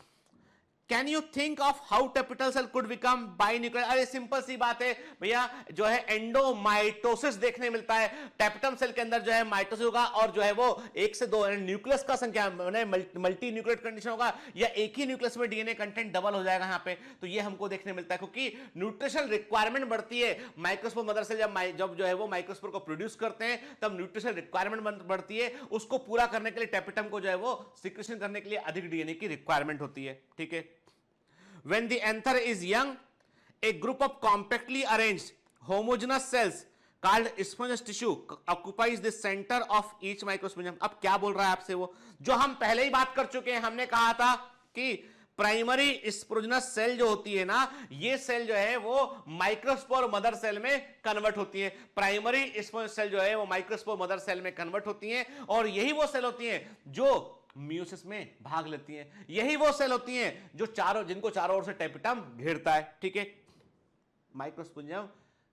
Speaker 2: can you think of how tapetal cell could become binucleate? अरे सिंपल सी बात है भैया, जो है एंडोमाइटोसिस देखने मिलता है। टैपेटम सेल के अंदर जो है माइटोसिस होगा, और जो है वो 1 से 2 न्यूक्लियस का संख्या मल्टी न्यूक्लियेट कंडीशन होगा, या एक ही न्यूक्लियस में डीएनए कंटेंट डबल हो जाएगा यहाँ पे। तो ये हमको देखने मिलता है, क्योंकि न्यूट्रिशन रिक्वायरमेंट बढ़ती है। माइक्रोस्पोर मदर सेल जब जो है वो माइक्रोस्पोर को प्रोड्यूस करते हैं, तब न्यूट्रिशन रिक्वायरमेंट बढ़ती है। उसको पूरा करने के लिए टैपेटम को जो है वो सिक्रेशन करने के लिए अधिक डीएनए की रिक्वायरमेंट होती है, ठीक है। When the anther is young, a group of compactly arranged homogeneous cells called spongious tissue occupies the center of each microspongum. अब क्या बोल रहा है आपसे वो, जो हम पहले ही बात कर चुके हैं। हमने कहा था कि प्राइमरी स्पोरोजेनस सेल जो होती है ना, ये सेल जो है वो माइक्रोस्पोर मदर सेल में कन्वर्ट होती है। प्राइमरी स्पोरोजेनस सेल जो है वो माइक्रोस्पोर मदर सेल में कन्वर्ट होती है, और यही वो सेल होती हैं जो मियोसिस में भाग लेती हैं। यही वो सेल होती हैं जो जिनको चारों ओर से टैपेटम घेरता है, ठीक है। माइक्रोस्पोंजियम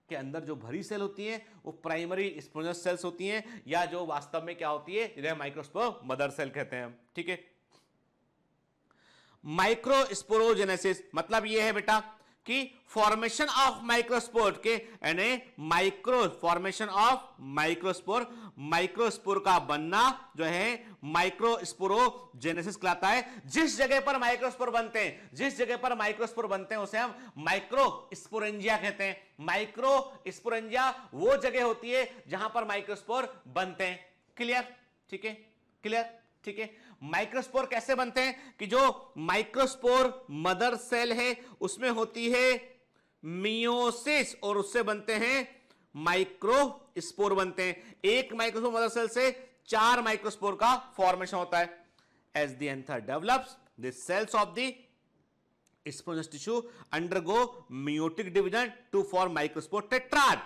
Speaker 2: के अंदर जो भरी सेल होती हैं वो प्राइमरी स्पोंजियस सेल्स होती हैं, या जो वास्तव में क्या होती है, इन्हें माइक्रोस्पोर मदर सेल कहते हैं, ठीक है। माइक्रोस्पोरोजेनेसिस मतलब ये है बेटा कि फॉर्मेशन ऑफ माइक्रोस्पोर के, यानी फॉर्मेशन ऑफ माइक्रोस्पोर, माइक्रोस्पोर का बनना जो है माइक्रोस्पोरोजेनेसिस कहलाता है। जिस जगह पर माइक्रोस्पोर बनते हैं, जिस जगह पर माइक्रोस्पोर बनते हैं उसे हम माइक्रोस्पोरेंजिया कहते हैं। माइक्रोस्पोरेंजिया वो जगह होती है जहां पर माइक्रोस्पोर बनते हैं। क्लियर, ठीक है, क्लियर, ठीक है। माइक्रोस्पोर कैसे बनते हैं कि जो माइक्रोस्पोर मदर सेल है उसमें होती है मियोसिस, और उससे बनते हैं माइक्रोस्पोर बनते हैं। एक माइक्रोस्पोर मदर सेल से 4 माइक्रोस्पोर का फॉर्मेशन होता है। As the anther develops, the cells of the sporogenous tissue undergo meiotic division to form microspore tetrad.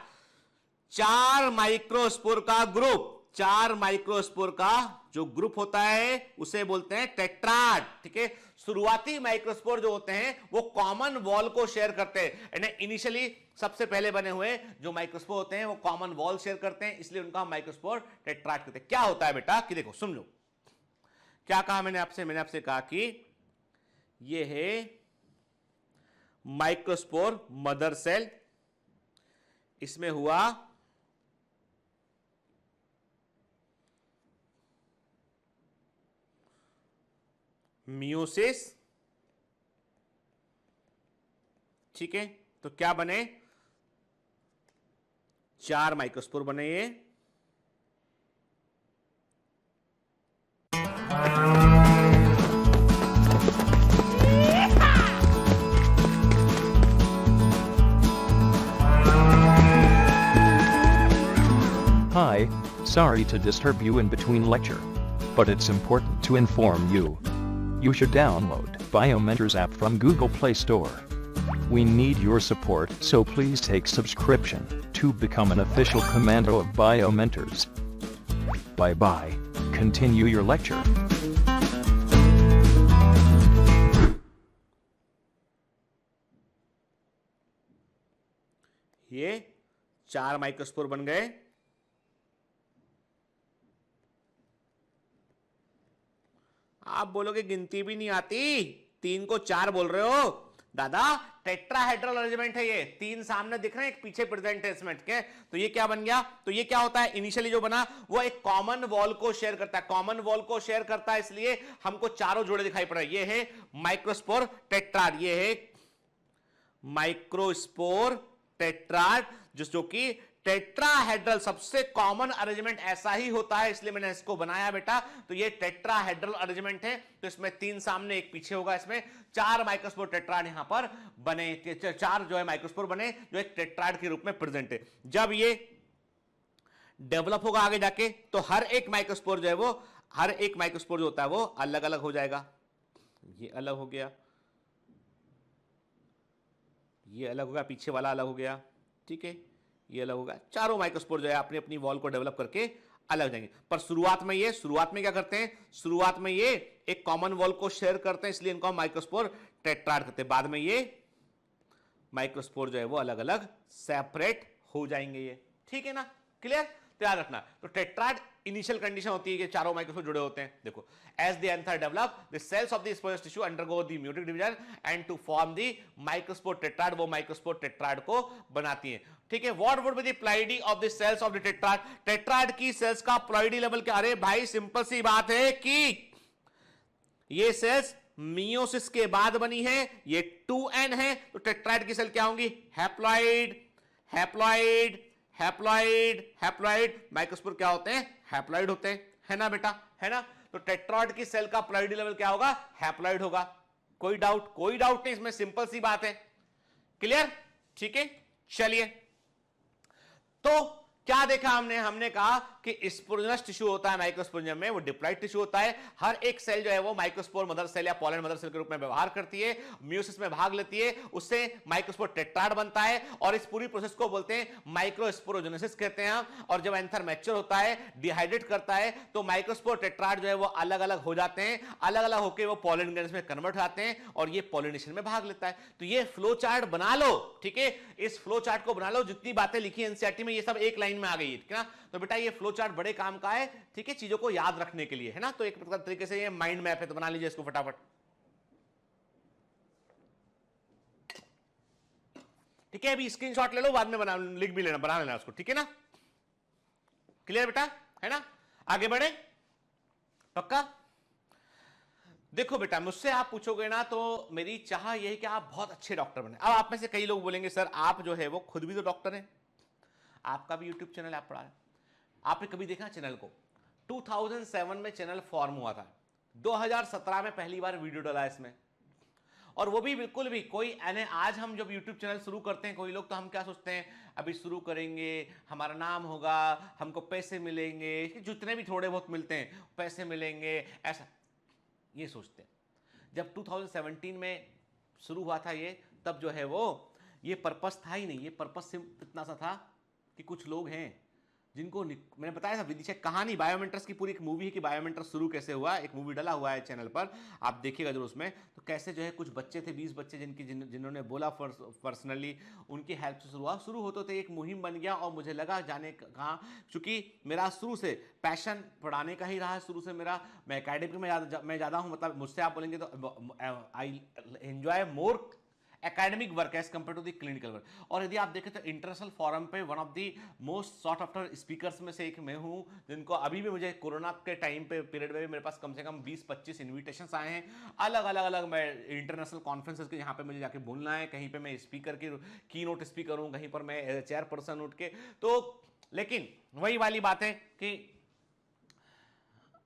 Speaker 2: 4 microspore का ग्रुप, 4 माइक्रोस्पोर का जो ग्रुप होता है उसे बोलते हैं टेट्राड, ठीक है। शुरुआती माइक्रोस्पोर जो होते हैं वो कॉमन वॉल को शेयर करते हैं। इनिशियली सबसे पहले बने हुए जो माइक्रोस्पोर होते हैं वो कॉमन वॉल शेयर करते हैं, इसलिए उनका हम माइक्रोस्पोर टेट्राड कहते हैं। क्या होता है बेटा कि देखो, सुन लो क्या कहा मैंने आपसे कहा कि ये है माइक्रोस्पोर मदर सेल, इसमें हुआ मियोसिस, ठीक है। तो क्या बने, 4 माइक्रोस्पोर बने ये।
Speaker 3: Hi, sorry to disturb you in between lecture. But it's important to inform you. You should download Biomentors app from Google Play Store. We need your support, so please take subscription to become an official commando of BioMentors. Bye bye. Continue your lecture.
Speaker 2: ये 4 microspore बन गए। आप बोलोगे गिनती भी नहीं आती, 3 को 4 बोल रहे हो दादा। टेट्राहेड्रल अरेंजमेंट है ये, 3 सामने दिख रहे हैं, एक पीछे प्रेजेंट है इसमें, ठीक है। तो ये क्या बन गया, तो ये क्या होता है, इनिशियली जो बना वो एक कॉमन वॉल को शेयर करता है, कॉमन वॉल को शेयर करता है, इसलिए हमको चारों जोड़े दिखाई पड़ रहे हैं। ये है माइक्रोस्पोर टेट्राड, ये है माइक्रोस्पोर टेट्राड, जो कि टेट्राहेड्रल सबसे कॉमन अरेंजमेंट ऐसा ही होता है, इसलिए मैंने इसको बनाया बेटा। तो ये टेट्राहेड्रल अरेंजमेंट है, तो इसमें 3 सामने एक पीछे होगा, इसमें 4 माइक्रोस्पोर टेट्राड यहां पर बने, 4 जो है माइक्रोस्पोर बने जो एक टेट्राड के रूप में प्रेजेंट है। जब ये डेवलप होगा आगे जाके, तो हर एक माइक्रोस्पोर जो है वो, हर एक माइक्रोस्पोर जो होता है वो अलग अलग हो जाएगा। ये अलग हो गया, ये अलग हो गया, पीछे वाला अलग हो गया, ठीक है, ये अलग होगा। चारों माइक्रोस्पोर जो है अपनी अपनी वॉल को डेवलप करके अलग हो जाएंगे। पर शुरुआत में क्या करते हैं, शुरुआत में ये एक कॉमन वॉल को शेयर करते हैं, इसलिए इनको हम माइक्रोस्पोर टेट्राड कहते हैं। बाद में ये माइक्रोस्पोर जो है वो अलग अलग सेपरेट हो जाएंगे, ये ठीक है ना, क्लियर। तो याद रखना, तो टेट्राड इनिशियल कंडीशन होती है कि चारों माइक्रोस्पोर जुड़े होते हैं। देखो, as the anther develop, the cells of the sporous tissue undergo the meiotic division and to form the microspore tetrad, वो माइक्रोस्पोर टेट्राड को बनाती है, ठीक है। What would be the ploidy of the cells of the tetrad, tetrad की cells का ploidy level क्या। अरे भाई सिंपल सी बात है कि ये सेल्स मियोसिस के बाद बनी है, ये 2n है, तो टेट्राड की सेल क्या होंगी, haploid, haploid, haploid, haploid. Microspore क्या होते हैं, हैप्लॉइड होते हैं, है ना बेटा, है ना। तो टेट्राड की सेल का प्लॉइडी लेवल क्या होगा, हैप्लॉइड होगा। कोई डाउट, कोई डाउट नहीं इसमें, सिंपल सी बात है, क्लियर, ठीक है। चलिए, तो क्या देखा हमने कहा कि स्पोरजिनस टिश्यू होता है माइक्रोस्पोरियम में, वो डिप्लॉइड टिश्यू होता है। हर एक सेल जो है वो माइक्रोस्पोर मदर सेल या पॉलन मदर सेल के रूप में व्यवहार करती है, म्यूसिस में भाग लेती है, उससे माइक्रोस्पोर टेट्राड बनता है, और इस पूरी प्रोसेस को बोलते हैं माइक्रोस्पोरोजेनेसिस कहते हैं हम। और जब एंथर मैच्योर होता है, डिहाइड्रेट करता है, तो माइक्रोस्पोर टेट्राड जो है वो अलग अलग हो जाते हैं, अलग अलग होकर वो पॉलन ग्रेन्स में कन्वर्ट होते हैं, और ये पॉलिनेशन में भाग लेता है। तो ये फ्लो चार्ट बना लो, ठीक है, इस फ्लो चार्ट को बना लो, जितनी बातें लिखी एनसीईआरटी में ये सब एक लाइन में आ गई है, ठीक है ना। तो बेटा ये फ्लो चार्ट बड़े काम का है, ठीक है, चीजों को याद रखने के लिए, है ना। तो एक तरीके से ये माइंड मैप है, तो बना लीजिए इसको फटाफट, ठीक है। अभी स्क्रीनशॉट ले लो, बाद में बना, लिख भी लेना, बना लेना उसको, ठीक है ना, क्लियर बेटा, है ना। आगे बढ़े, पक्का। देखो बेटा, मुझसे आप पूछोगे ना तो मेरी चाह यही है कि आप बहुत अच्छे डॉक्टर बने। अब आप में से कई लोग बोलेंगे सर आप जो है वो खुद भी तो डॉक्टर हैं, आपका भी यूट्यूब चैनल आप पढ़ा रहे, आपने कभी देखा चैनल को। 2007 में चैनल फॉर्म हुआ था, 2017 में पहली बार वीडियो डाला इसमें, और वो भी बिल्कुल भी कोई आज हम जब यूट्यूब चैनल शुरू करते हैं, कोई लोग तो हम क्या सोचते हैं, अभी शुरू करेंगे, हमारा नाम होगा, हमको पैसे मिलेंगे, जितने भी थोड़े बहुत मिलते हैं पैसे मिलेंगे, ऐसा ये सोचते हैं। जब 2017 में शुरू हुआ था ये, तब जो है वो ये पर्पस था ही नहीं, ये पर्पस सिर्फ इतना सा था कि कुछ लोग हैं जिनको मैंने बताया था विदिशा कहानी, बायोमेंटर्स की पूरी एक मूवी है कि बायोमेंटर्स शुरू कैसे हुआ, एक मूवी डाला हुआ है चैनल पर, आप देखिएगा जरूर उसमें। तो कैसे जो है कुछ बच्चे थे, 20 बच्चे जिन्होंने बोला पर्सनली, उनकी हेल्प से शुरू होते थे, एक मुहिम बन गया, और मुझे लगा जाने कहाँ, क्योंकि मेरा शुरू से पैशन पढ़ाने का ही रहा है, शुरू से मेरा, मैं एकेडमिक में ज़्यादा हूँ, मतलब मुझसे आप बोलेंगे तो I enjoy more academic work as compare to the clinical work. और यदि आप देखें तो इंटरनेशनल फोरम पे one of the most sought after speakers में से एक मैं हूं, जिनको अभी भी मुझे कोरोना के टाइम पे पीरियड में भी मेरे पास कम से कम 20-25 इन्विटेशंस आए हैं, अलग अलग मैं इंटरनेशनल कॉन्फ्रेंसेस के, यहाँ पे मुझे जाके बोलना है, कहीं पे मैं स्पीकर की नोट स्पीकर हूँ, कहीं पर मैं चेयरपर्सन उठ के। तो लेकिन वही वाली बात है कि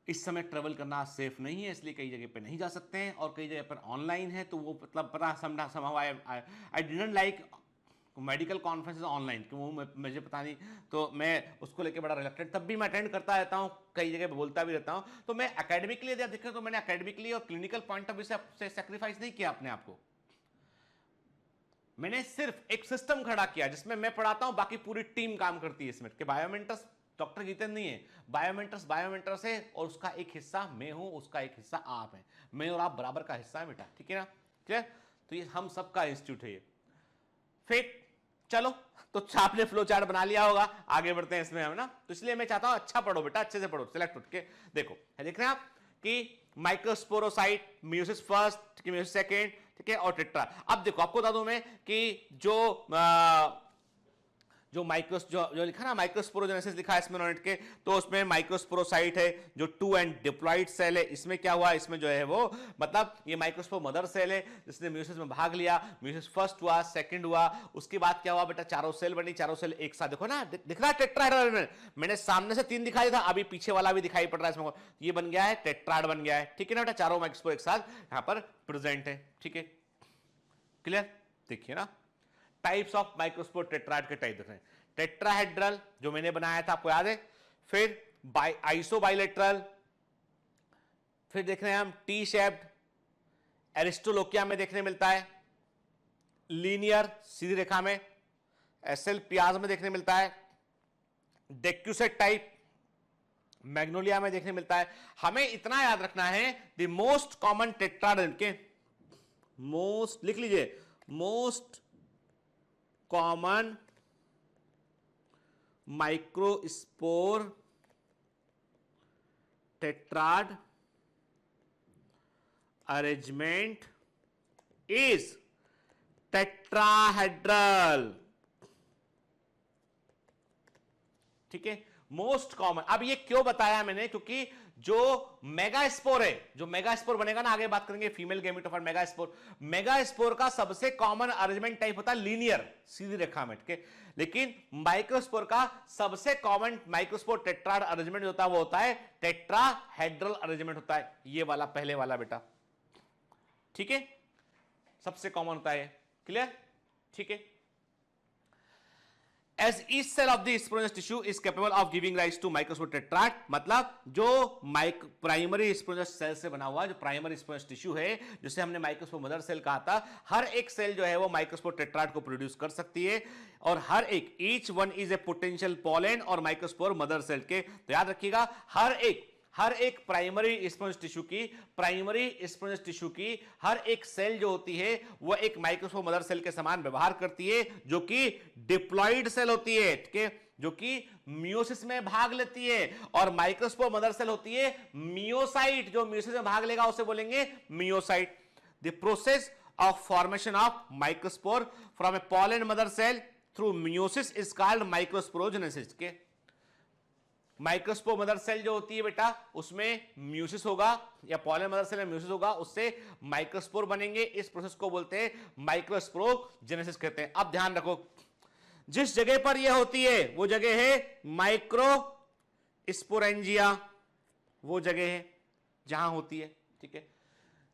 Speaker 2: इस समय ट्रेवल करना सेफ नहीं है, इसलिए कई जगह पे नहीं जा सकते हैं, और कई जगह पर ऑनलाइन है, तो वो मतलब पता समझा I didn't like medical conferences online, कि वो मुझे पता नहीं, तो मैं उसको लेके बड़ा रिलेक्टेड, तब भी मैं अटेंड करता रहता हूँ, कई जगह बोलता भी रहता हूँ। तो मैं एकेडमिकली यदि आप देखें तो मैंने एकेडमिकली और क्लिनिकल पॉइंट ऑफ व्यू से सेक्रीफाइस नहीं किया अपने आप को, मैंने सिर्फ एक सिस्टम खड़ा किया जिसमें मैं पढ़ाता हूं, बाकी पूरी टीम काम करती है इसमें। कि बायोमेंटर्स डॉक्टर गीतन नहीं है, बायोमेंटर्स है और उसका एक हिस्सा मैं हूं, उसका एक हिस्सा आप है, मैं और आप बराबर का हिस्सा है बेटा, ठीक है ना? क्लियर? तो ये हम सबका इंस्टीट्यूट है ये। फिर चलो, तो आपने फ्लो चार्ट बना लिया होगा, आगे बढ़ते हैं इसमें हम ना। तो इसलिए मैं चाहता हूं अच्छा पढ़ो बेटा, अच्छे से पढ़ो, सिलेक्ट उठ के देखो। देख रहे हैं आप कि माइक्रोस्पोरोसाइट, मियोसिस फर्स्ट, ठीक है, मियोसिस सेकेंड, ठीक है, और टेट्रा। अब देखो आपको बता दूं मैं कि जो माइक्रोस जो लिखा ना माइक्रोस्पोरोजेनेसिस लिखा है इसमें नॉनेट के, तो उसमें माइक्रोस्पोरोसाइट है जो 2 एंड डिप्लॉइड सेल है। इसमें क्या हुआ, इसमें जो है वो मतलब ये माइक्रोस्पोर मदर सेल है जिसने म्यूसिस में भाग लिया, म्यूसिस फर्स्ट हुआ, सेकंड हुआ, उसके बाद क्या हुआ बेटा, चारों सेल बनी, चारों सेल एक साथ, देखो ना दिख रहा है टेट्राहेड्रल। मैंने सामने से 3 दिखाई था, अभी पीछे वाला भी दिखाई पड़ रहा है इसमें, ये बन गया है टेट्राड बन गया है, ठीक है ना बेटा, चारों माइक्रोस्पोर एक साथ यहां पर प्रेजेंट है, ठीक है, क्लियर? देखिए ना टाइप्स ऑफ माइक्रोस्पोर टेट्राड के टाइप देख रहे हैं। टेट्राहेड्रल जो मैंने बनाया था आपको याद है, फिर आइसोबाइलेटरल, फिर देख रहे हैं हम टी शेप्ड, एरिस्टोलोकिया में देखने मिलता है, लीनियर सीधी रेखा में, एसएल पियाज में देखने मिलता है, डेक्यूसेट टाइप मैग्नोलिया में देखने मिलता है। हमें इतना याद रखना है द मोस्ट कॉमन टेट्राड के मोस्ट लिख लीजिए, most common microspore tetrad arrangement is tetrahedral, ठीक है, मोस्ट कॉमन। अब ये क्यों बताया मैंने, क्योंकि जो मेगास्पोर है, जो मेगास्पोर बनेगा ना, आगे बात करेंगे फीमेल गैमेटोफाइट मेगास्पोर, मेगास्पोर का सबसे कॉमन अरेंजमेंट टाइप होता है लीनियर सीधी रेखा में, ठीक है, लेकिन माइक्रोस्पोर का सबसे कॉमन माइक्रोस्पोर टेट्राड अरेंजमेंट होता है वो होता है टेट्राहेड्रल अरेंजमेंट होता है, ये वाला पहले वाला बेटा, ठीक है, सबसे कॉमन होता है, क्लियर? ठीक है। As each cell of the spongious tissue is capable of giving rise to microspore tetrad, मतलब जो प्राइमरी स्पोंजियस सेल से बना हुआ जो प्राइमरी स्पोंजियस टिश्यू है, जिसे हमने माइक्रोस्पोर मदर सेल कहा था, हर एक सेल जो है वो माइक्रोस्पोर टेट्राड को प्रोड्यूस कर सकती है, और हर एक each one is a potential pollen और माइक्रोस्पोर मदर सेल के। तो याद रखिएगा हर एक प्राइमरी स्पोंजियस टिश्यू की हर एक सेल जो होती है वो एक माइक्रोस्पोर मदर सेल के समान व्यवहार करती है, जो कि डिप्लॉइड सेल होती है, ठीक है, जो कि मियोसिस में भाग लेती है, और माइक्रोस्पोर मदर सेल होती है मियोसाइट, जो मियोसिस में भाग लेगा उसे बोलेंगे meiocyte. The process of formation of microspore from a pollen mother cell through meiosis is called microsporogenesis. के माइक्रोस्पोर मदर सेल जो होती है बेटा उसमें म्यूसिस होगा, या पॉलन मदर सेल में म्यूसिस होगा, उससे माइक्रोस्पोर बनेंगे, इस प्रोसेस को बोलते हैं माइक्रोस्पोरोजेनेसिस कहते हैं। अब ध्यान रखो, जिस जगह पर यह होती है वो जगह है माइक्रोस्पोरेंजिया, वो जगह है जहां होती है, ठीक है।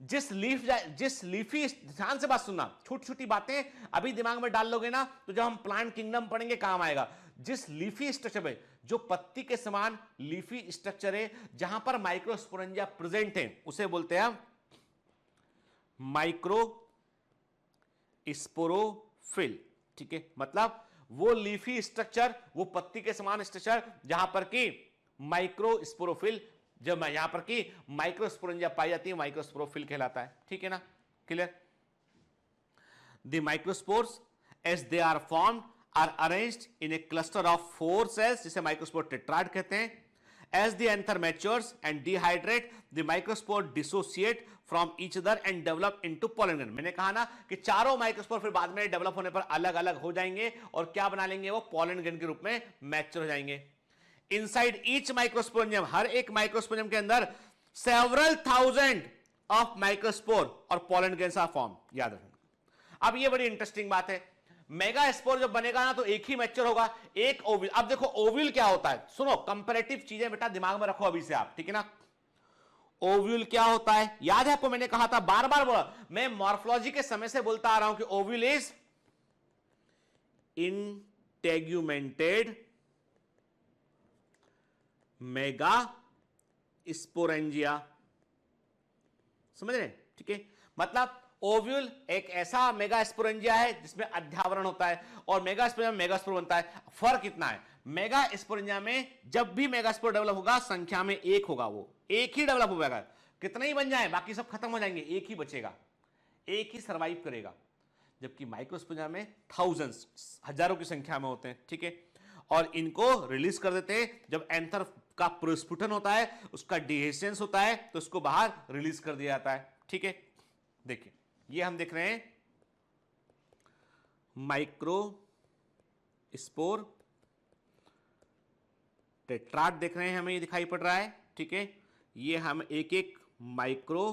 Speaker 2: जिस लीफी, ध्यान से बात सुनना, छोटी छोटी बातें अभी दिमाग में डाल लोगे ना तो जब हम प्लांट किंगडम पढ़ेंगे काम आएगा। जिस लीफी स्ट्रक्चर है, जो पत्ती के समान लीफी स्ट्रक्चर है, जहां पर माइक्रोस्पोरेंजिया प्रेजेंट है, उसे बोलते हैं माइक्रोस्पोरोफिल, ठीक है। मतलब वो लीफी स्ट्रक्चर, वो पत्ती के समान स्ट्रक्चर जहां पर की माइक्रोस्पोरोफिल, जब यहां पर की माइक्रोस्पोरेंजिया पाई जाती है, माइक्रोस्पोरोफिल कहलाता है, ठीक है ना, clear. The microspores as they are formed are arranged in a cluster of 4 cells, जिसे माइक्रोस्पोर टेट्राड कहते हैं। As the anther matures and dehydrate, the microspore dissociate from each other and develop into pollen grain. मैंने कहा ना कि चारों microspore फिर बाद में डेवलप होने पर अलग अलग हो जाएंगे और क्या बना लेंगे, वो पॉलन ग्रेन के रूप में मैच्योर हो जाएंगे। इनसाइड ईच माइक्रोस्पोरेंजियम, हर एक माइक्रोस्पोरेंजियम के अंदर सेवरल थाउजेंड ऑफ माइक्रोस्पोर और पॉलन ग्रेन्स आर फॉर्म, याद रखना। अब ये बड़ी इंटरेस्टिंग बात है, मेगास्पोर जब बनेगा ना तो एक ही मैच्योर होगा, एक ओविल। अब देखो ओव्यूल क्या होता है, सुनो कंपैरेटिव चीजें बेटा दिमाग में रखो अभी से आप, ठीक है ना। ओव्यूल क्या होता है, याद है आपको, मैंने कहा था, बार बार बोला, मैं मॉर्फोलॉजी के समय से बोलता आ रहा हूं कि ovule is integumented mega sporangia, समझ रहे, ठीक है। मतलब ओव्यूल एक ऐसा मेगास्पोरेंजिया है जिसमें अध्यावरण होता है और मेगास्पोरेंजिया में मेगास्पोर बनता है। फर्क कितना है, मेगास्पोरेंजिया में जब भी मेगास्पोर डेवलप होगा संख्या में एक होगा, वो एक ही डेवलप हो जाएगा, कितने ही बन जाए बाकी सब खत्म हो जाएंगे, एक ही बचेगा, एक ही सरवाइव करेगा। जबकि माइक्रोस्पोरेंजिया में थाउजेंड्स, हजारों की संख्या में होते हैं, ठीक है, और इनको रिलीज कर देते हैं जब एंथर का प्रस्फुटन होता है, उसका डिहेसेंस होता है, तो उसको बाहर रिलीज कर दिया जाता है, ठीक है। देखिए ये हम देख रहे हैं माइक्रो स्पोर टेट्राड देख रहे हैं, हमें ये दिखाई पड़ रहा है, ठीक है। ये हम एक एक माइक्रो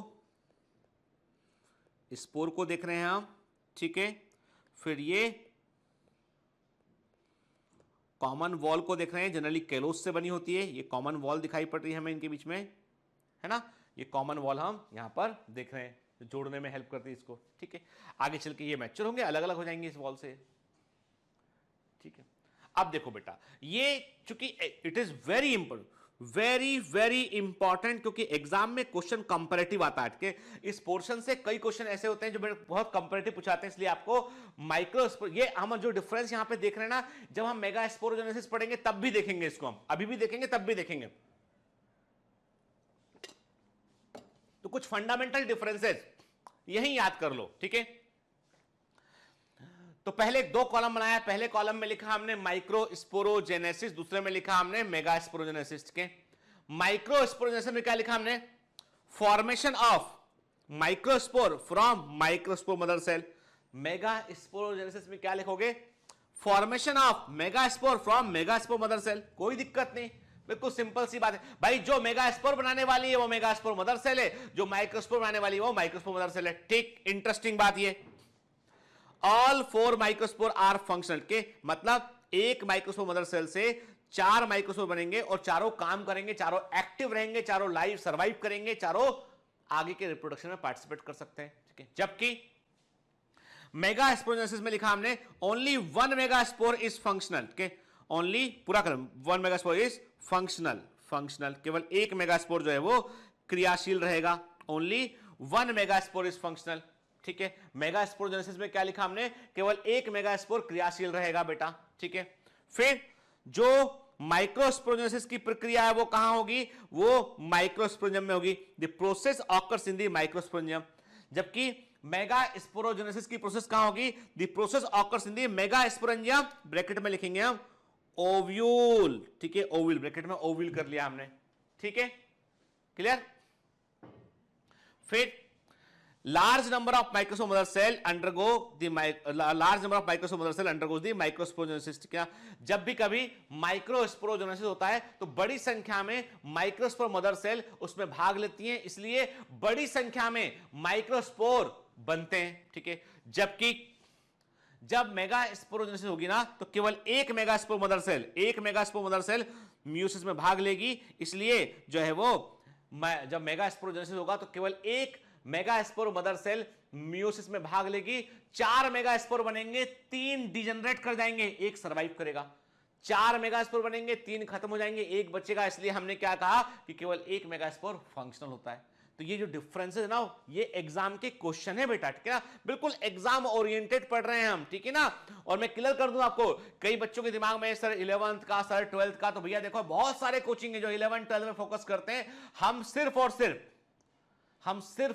Speaker 2: स्पोर को देख रहे हैं हम, ठीक है। फिर ये कॉमन वॉल को देख रहे हैं, जनरली केलोस से बनी होती है, ये कॉमन वॉल दिखाई पड़ रही है हमें इनके बीच में, है ना। ये कॉमन वॉल हम यहां पर देख रहे हैं, जोड़ने में हेल्प करती है इसको, ठीक है। आगे चल के ये मैच्योर होंगे, अलग अलग हो जाएंगे इस वॉल से, ठीक है। अब देखो बेटा, ये चूंकि it is very important, very very important, क्योंकि एग्जाम में क्वेश्चन कंपैरेटिव आता है, ठीक है। इस पोर्शन से कई क्वेश्चन ऐसे होते हैं जो बहुत कंपैरेटिव पूछाते हैं, इसलिए आपको माइक्रोस्पोर, ये हम जो डिफरेंस यहां पे देख रहे हैं ना, जब हम मेगास्पोरोजेनेसिस पढ़ेंगे तब भी देखेंगे इसको, हम अभी भी देखेंगे तब भी देखेंगे। तो कुछ फंडामेंटल डिफरेंसेस यही याद कर लो, ठीक है। तो पहले दो कॉलम बनाया, पहले कॉलम में लिखा हमने माइक्रोस्पोरोजेनेसिस, दूसरे में लिखा हमने मेगास्पोरोजेनेसिस, ठीक है। माइक्रोस्पोरोजेनेसिस में क्या लिखा हमने, formation of microspore from microspore mother cell. Megasporogenesis में क्या लिखोगे, formation of megaspore from megaspore mother cell. कोई दिक्कत नहीं, बिल्कुल सिंपल सी बात है भाई, जो मेगास्पोर बनाने वाली है वो मेगास्पोर मदर सेल है, जो माइक्रोस्पोर बनाने वाली है वो माइक्रोस्पोर मदर सेल है, ठीक। इंटरेस्टिंग बात ये, ऑल 4 माइक्रोस्पोर आर फंक्शनल, के मतलब एक माइक्रोस्पोर मदर सेल से 4 माइक्रोस्पोर बनेंगे और चारों काम करेंगे, चारों एक्टिव रहेंगे, चारों लाइव सर्वाइव करेंगे, चारों आगे के रिप्रोडक्शन में पार्टिसिपेट कर सकते हैं, ठीक है। जबकि मेगास्पोरोजेनेसिस में लिखा हमने ओनली 1 मेगास्पोर इज फंक्शनल, के ओनली पूरा कलम 1 मेगास्पोर इज फंक्शनल, फंक्शनल, केवल एक मेगास्पोर जो है वो क्रियाशील रहेगा, ओनली 1 मेगास्पोर इज फंक्शनल, ठीक है। मेगास्पोरोजेनेसिस में क्या लिखा हमने, केवल एक मेगास्पोर क्रियाशील रहेगा बेटा, ठीक है। फिर जो माइक्रोस्पोरोजेनेसिस की प्रक्रिया है वो कहां होगी, वो माइक्रोस्पोरेंजियम में होगी, the process occurs in the microsporangium. जबकि मेगास्पोरोजेनेसिस की प्रोसेस कहां होगी, the process occurs in the megasporangium, bracket में लिखेंगे हम ओव्यूल, ठीक है, ओव्यूल, ब्रैकेट में ओव्यूल कर लिया हमने, ठीक है, क्लियर। फिर large number of microsome mother cell undergo the large number of microsome mother cell undergoes the microsporogenesis, क्या जब भी कभी माइक्रोस्पोरोजेनेसिस होता है तो बड़ी संख्या में माइक्रोस्पोर मदर सेल उसमें भाग लेती हैं, इसलिए बड़ी संख्या में माइक्रोस्पोर बनते हैं, ठीक है। जबकि जब मेगास्पोरोजेनेसिस होगी ना तो केवल एक मेगास्पोर मदर सेल म्यूसिस में भाग लेगी, इसलिए जो है वो जब मेगास्पोरोजेनेसिस होगा तो केवल एक मेगास्पोर मदर सेल मियोसिस में भाग लेगी, 4 मेगास्पोर बनेंगे, 3 डिजेनरेट कर जाएंगे, एक सरवाइव करेगा। 4 मेगास्पोर बनेंगे, 3 खत्म हो जाएंगे, एक बचेगा, इसलिए हमने क्या कहा कि केवल एक मेगास्पोर फंक्शनल होता है। तो ये जो डिफरेंस है ना, ये एग्जाम के क्वेश्चन है बेटा, ठीक है ना, बिल्कुल एग्जाम ओरिएंटेड पढ़ रहे हैं हम, ठीक है ना। और मैं क्लियर कर दूं आपको, कई बच्चों के दिमाग में सर 11th का, सर 12th का, तो भैया देखो बहुत सारे कोचिंग है जो 11 12 में फोकस करते हैं, हम सिर्फ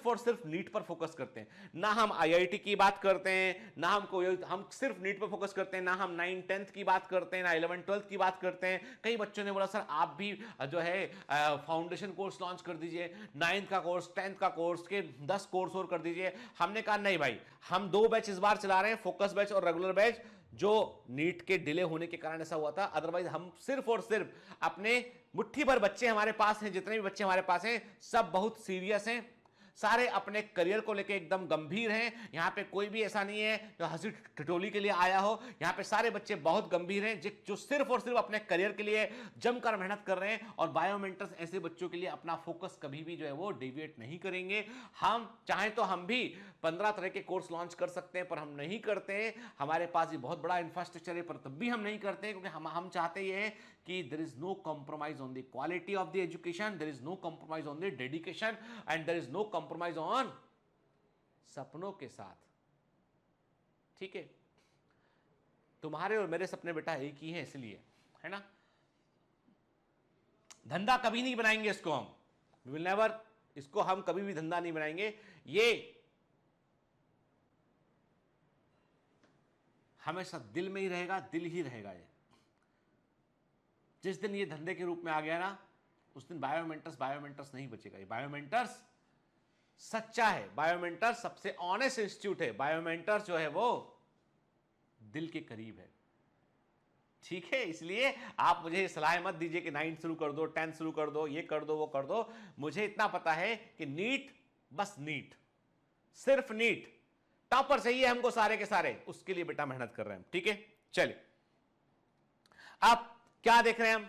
Speaker 2: और सिर्फ नीट पर फोकस करते हैं, ना हम आईआईटी की बात करते हैं, ना हम सिर्फ नीट पर फोकस करते हैं, ना हम 9 10th की बात करते हैं, ना 11 12th की बात करते हैं। कई बच्चों ने बोला सर आप भी जो है फाउंडेशन कोर्स लॉन्च कर दीजिए, 9th का कोर्स, 10th का कोर्स के 10 कोर्स और कर दीजिए। हमने कहा नहीं भाई, हम 2 बैच इस बार चला रहे हैं, फोकस बैच और रेगुलर बैच, जो नीट के डिले होने के कारण ऐसा हुआ था, अदरवाइज हम सिर्फ और सिर्फ अपने मुट्ठी भर बच्चे हमारे पास हैं, जितने भी बच्चे हमारे पास हैं सब बहुत सीरियस हैं, सारे अपने करियर को लेके एकदम गंभीर हैं। यहां पे कोई भी ऐसा नहीं है जो हंसी ठिठोली के लिए आया हो, यहां पे सारे बच्चे बहुत गंभीर हैं जो सिर्फ और सिर्फ अपने करियर के लिए जमकर मेहनत कर रहे हैं। और बायोमेंटर्स ऐसे बच्चों के लिए अपना फोकस कभी भी जो है वो डेविएट नहीं करेंगे। हम चाहें तो हम भी 15 तरह के कोर्स लॉन्च कर सकते हैं, पर हम नहीं करते हैं। हमारे पास ये बहुत बड़ा इंफ्रास्ट्रक्चर है, पर तब भी हम नहीं करते हैं, क्योंकि हम चाहते ये है कि there is no compromise on the quality of the education, there is no compromise on the dedication, and there is no compromise on सपनों के साथ। ठीक है, तुम्हारे और मेरे सपने बेटा एक ही हैं, इसलिए, है ना। धंधा कभी नहीं बनाएंगे इसको हम, विल नेवर, इसको हम कभी भी धंधा नहीं बनाएंगे। ये हमेशा दिल में ही रहेगा, दिल ही रहेगा ये। जिस दिन ये धंधे के रूप में आ गया ना, उस दिन बायोमेंटर्स नहीं बचेगा। ये बायोमेंटर्स सच्चा है, बायोमेंटर्स सबसे ऑनेस्ट इंस्टीट्यूट है। बायोमेंटर्स जो है वो दिल के करीब है। ठीक है, इसलिए आप मुझे सलाह मत दीजिए कि 9th शुरू कर दो, 10th शुरू कर दो, ये कर दो, वो कर दो। मुझे इतना पता है कि नीट, बस नीट, सिर्फ नीट, टॉपर चाहिए हमको सारे के सारे, उसके लिए बेटा मेहनत कर रहे हैं। ठीक है, चलिए अब क्या देख रहे हैं हम,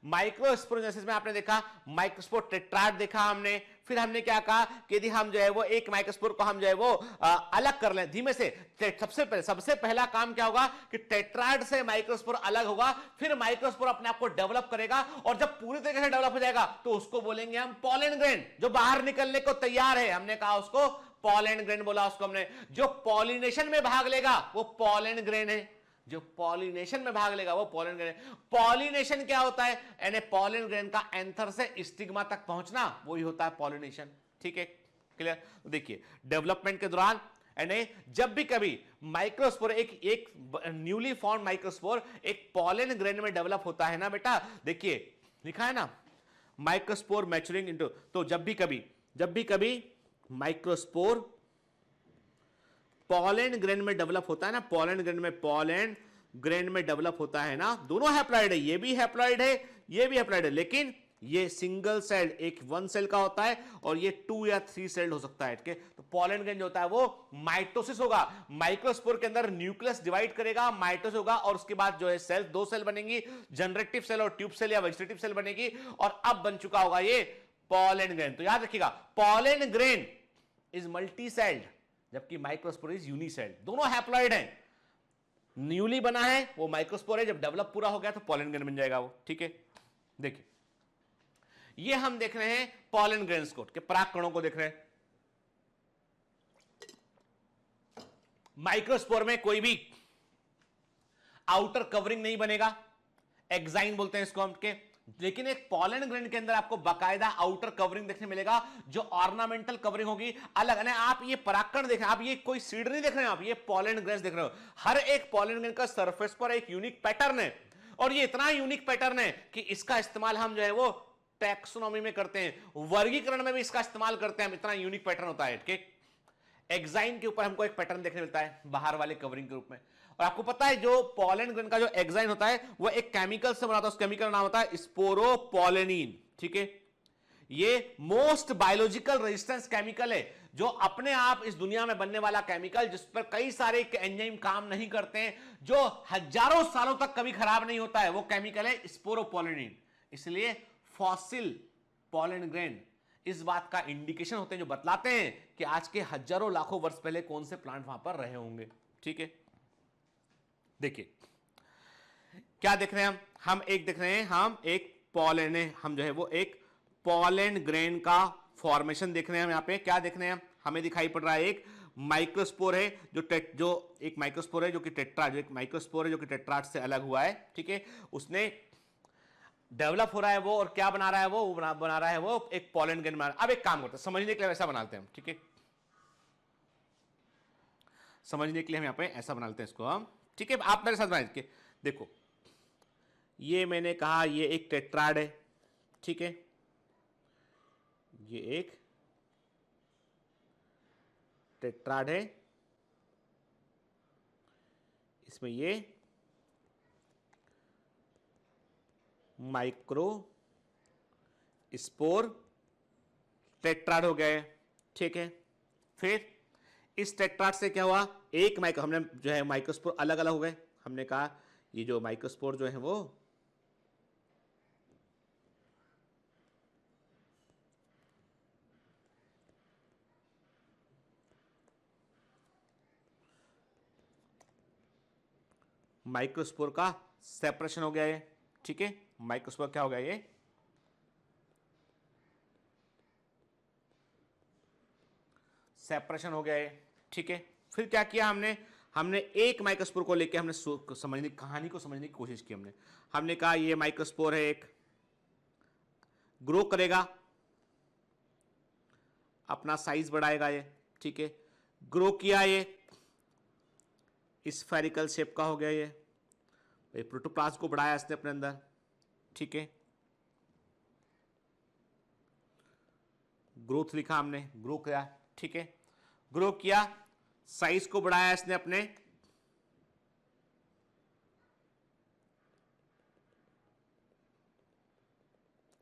Speaker 2: माइक्रोस्पोरोजेनेसिस में आपने देखा माइक्रोस्पोर टेट्राड देखा हमने। फिर हमने क्या कहा कि यदि हम जो है वो एक माइक्रोस्पोर को हम जो है वो अलग कर लें धीमे से, सबसे पहला काम क्या होगा कि टेट्राड से माइक्रोस्पोर अलग होगा, फिर माइक्रोस्पोर अपने आप को डेवलप करेगा, और जब पूरी तरीके से डेवलप हो जाएगा तो उसको बोलेंगे हम पॉलन ग्रेन, जो बाहर निकलने को तैयार है। हमने कहा उसको पॉलन ग्रेन बोला उसको हमने। जो पॉलिनेशन में भाग लेगा वो पॉलन ग्रेन है, जो पॉलिनेशन में भाग लेगा वो पॉलन ग्रेन। पॉलिनेशन क्या होता है, यानी पॉलन ग्रेन का एंथर से स्टिग्मा तक पहुंचना, वही होता है पॉलिनेशन। ठीक है, क्लियर। तो देखिए डेवलपमेंट के दौरान यानी जब भी कभी माइक्रोस्पोर एक न्यूली फॉर्म माइक्रोस्पोर एक पॉलन ग्रेन में डेवलप होता है ना बेटा, देखिए लिखा है ना माइक्रोस्पोर मैच्योरिंग इनटू, तो जब भी कभी माइक्रोस्पोर पॉलन ग्रेन में डेवलप होता है ना, पॉलन ग्रेन में डेवलप होता है ना, दोनों हैप्लॉइड है, ये भी हैप्लॉइड है, ये भी हैप्लॉइड है, लेकिन ये सिंगल सेल, एक 1 सेल का होता है, और ये 2 या 3 सेल हो सकता है। तो पॉलन ग्रेन जो होता है वो माइटोसिस होगा, माइक्रोस्पोर के अंदर न्यूक्लियस डिवाइड करेगा, माइटोसिस होगा, और उसके बाद जो है सेल 2 सेल बनेंगी, जनरेटिव सेल और ट्यूब सेल या वेजिटेटिव सेल बनेगी, और अब बन चुका होगा ये पॉलन ग्रेन। तो याद रखिएगा pollen grain is multi sailed, जबकि माइक्रोस्पोर इज यूनिसेल्ड, दोनों हैप्लॉइड हैं। न्यूली बना है वो माइक्रोस्पोर है, जब डेवलप पूरा हो गया तो पॉलन ग्रेन बन जाएगा वो। ठीक है, देखिए ये हम देख रहे हैं पॉलन ग्रेन्स को, के परागकणों को देख रहे हैं। माइक्रोस्पोर में कोई भी आउटर कवरिंग नहीं बनेगा, एक्साइन बोलते हैं इसको हम के, लेकिन एक पॉलन ग्रेन के अंदर आपको बाकायदा आउटर कवरिंग देखने मिलेगा, जो ऑर्नामेंटल कवरिंग होगी अलग। आप ये परागकण देख रहे हैं, आप ये कोई सीड नहीं देख रहे हैं, आप ये पॉलन ग्रेन्स देख रहे हो। हर एक पॉलन ग्रेन का सरफेस पर एक यूनिक पैटर्न है, और ये इतना यूनिक पैटर्न है कि इसका इस्तेमाल हम जो है वो टैक्सोनॉमी में करते हैं, वर्गीकरण में भी इसका इस्तेमाल करते हैं हम, इतना यूनिक पैटर्न होता है। ठीक, एक्साइन के ऊपर हमको एक पैटर्न देखने मिलता है बाहर वाले कवरिंग के रूप में। और आपको पता है जो पॉलन ग्रेन का जो एक्साइन होता है वो एक केमिकल से बना होता है, उस केमिकल का नाम होता है स्पोरोपोलेनिन। ठीक है, ये मोस्ट बायोलॉजिकल रेजिस्टेंस केमिकल है, जो अपने आप इस दुनिया में बनने वाला केमिकल, जिस पर कई सारे एंजाइम काम नहीं करते हैं, जो हजारों सालों तक कभी खराब नहीं होता है, वो केमिकल है स्पोरोपोलेनिन। इसलिए फॉसिल पॉलन ग्रेन इस बात का इंडिकेशन होते हैं, जो बतलाते हैं कि आज के हजारों लाखों वर्ष पहले कौन से प्लांट वहां पर रहे होंगे। ठीक है, देखिए क्या देख रहे हैं हम एक देख रहे हैं, हम एक पॉलन है, हम जो है वो एक पॉलन ग्रेन का फॉर्मेशन देख रहे हैं हम। यहां पे क्या देख रहे हैं हमें दिखाई पड़ रहा है एक माइक्रोस्पोर है, जो एक माइक्रोस्पोर है जो कि टेट्रा, जो एक माइक्रोस्पोर है जो कि टेट्राड से अलग हुआ है। ठीक है, उसने डेवलप हो रहा है वो, और क्या बना रहा है वो बना रहा है वो एक पॉलन ग्रेन बना रहा है। अब एक काम करते हैं, समझने के लिए वैसा बनाते हैं हम। ठीक है, समझने के लिए हम यहां पे ऐसा बना लेते हैं इसको हम। ठीक है, आप मेरे साथ बनाइए, देखो ये मैंने कहा ये एक टेट्राड है। ठीक है, ये एक टेट्राड है, इसमें ये माइक्रो स्पोर टेट्राड हो गए। ठीक है, फिर इस टेट्राड से क्या हुआ, एक हमने जो है माइक्रोस्पोर अलग अलग हो गए। हमने कहा ये जो माइक्रोस्पोर जो है वो माइक्रोस्पोर का सेपरेशन हो गया है। ठीक है, माइक्रोस्पोर क्या हो गया, ये सेपरेशन हो गया ये, ठीक है। फिर क्या किया हमने एक माइक्रोस्पोर को लेके हमने समझने कहानी को समझने की कोशिश की। हमने कहा ये माइक्रोस्पोर है, एक ग्रो करेगा, अपना साइज बढ़ाएगा ये, ठीक है। ग्रो किया, ये स्फेरिकल शेप का हो गया ये प्रोटोप्लाज्म को बढ़ाया इसने अपने अंदर, ठीक है। ग्रोथ लिखा हमने, ग्रो किया, ठीक है। ग्रो किया, साइज को बढ़ाया इसने अपने,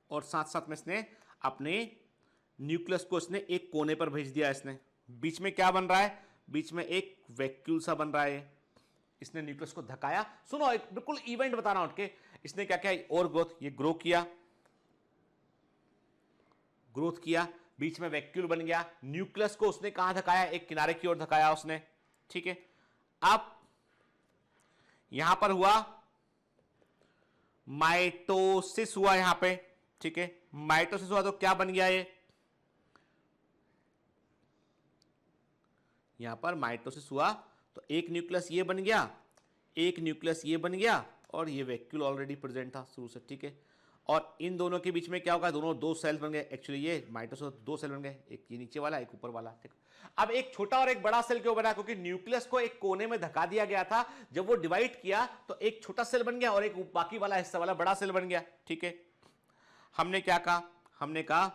Speaker 2: और साथ साथ में इसने अपने न्यूक्लियस को इसने एक कोने पर भेज दिया। इसने बीच में क्या बन रहा है, बीच में एक वैक्यूल सा बन रहा है। इसने न्यूक्लियस को धकाया, सुनो एक बिल्कुल इवेंट बता रहा हूं, उठ इसने क्या किया, और ग्रोथ, ये ग्रो किया, ग्रोथ किया, बीच में वैक्यूल बन गया, न्यूक्लियस को उसने कहां धकाया, एक किनारे की ओर धकाया उसने, ठीक है। अब यहां पर हुआ माइटोसिस हुआ यहां पे, ठीक है। माइटोसिस हुआ तो क्या बन गया, ये यहां पर माइटोसिस हुआ तो एक न्यूक्लियस ये बन गया, एक न्यूक्लियस ये बन गया, और ये वैक्यूल ऑलरेडी प्रेजेंट था शुरू से, ठीक है। और इन दोनों के बीच में क्या होगा, दोनों दो सेल बन गए। एक्चुअली ये माइटोसिस दो सेल बन गए, एक ये नीचे वाला, एक ऊपर वाला, ठीक। अब एक छोटा और एक बड़ा सेल क्यों बना, क्योंकि न्यूक्लियस को एक कोने में धका दिया गया था। जब वो डिवाइड किया तो एक छोटा सेल बन गया और एक बाकी वाला हिस्सा वाला बड़ा सेल बन गया, ठीक है। हमने क्या कहा, हमने कहा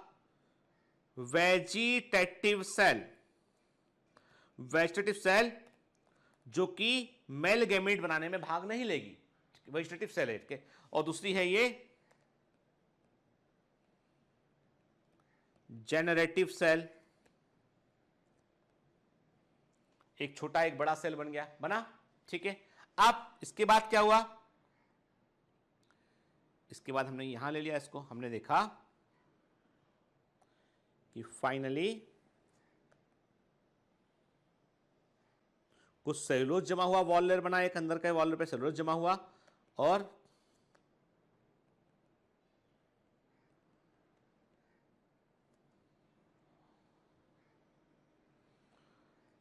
Speaker 2: वेजिटेटिव सेल, वेजिटेटिव सेल जो कि मेल गैमेट बनाने में भाग नहीं लेगी, वेजिटेटिव सेल है, ठीक है। और दूसरी है ये जेनरेटिव सेल, एक छोटा एक बड़ा सेल बन गया, बना, ठीक है। अब इसके बाद क्या हुआ, इसके बाद हमने यहां ले लिया इसको, हमने देखा कि फाइनली कुछ सेलुलोज जमा हुआ, वॉल लेयर बना, एक अंदर का वॉल लेयर पे सेलुलोज जमा हुआ, और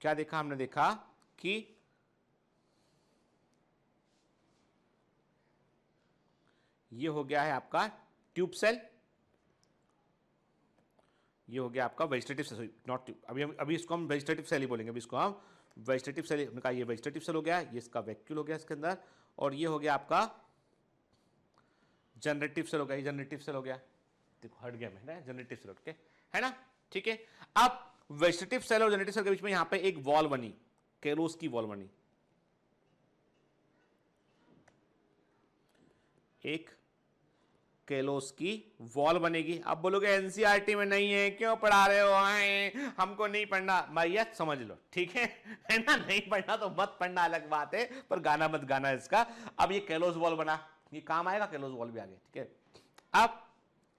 Speaker 2: क्या देखा, हमने देखा कि ये हो गया है आपका ट्यूब सेल, ये हो गया आपका वेजिटेटिव सेल, नॉट ट्यूब, अभी इसको हम वेजिटेटिव सेल ही बोलेंगे, अभी इसको हम वेजिटेटिव सेल, हमने कहा ये वेजिटेटिव सेल हो गया, ये इसका वैक्यूल हो गया इसके अंदर, और ये हो गया आपका जनरेटिव सेल हो गया, ये जनरेटिव सेल हो गया, देखो हट गया मैं, जनरेटिव सेल, ओके, है ना, ठीक है। अब वेजिटेटिव सेल और जनरेटिव सेल के बीच में यहां पे एक वॉल बनी, केलोस की वॉल बनी, एक केलोस की वॉल बनेगी। अब बोलोगे एनसीईआरटी में नहीं है, क्यों पढ़ा रहे हो, आए हमको नहीं पढ़ना, भैया समझ लो, ठीक है ना, नहीं पढ़ना तो मत पढ़ना, अलग बात है, पर गाना मत गाना इसका। अब ये केलोस वॉल बना, ये काम आएगा, केलोस वॉल भी आ गया, ठीक है। अब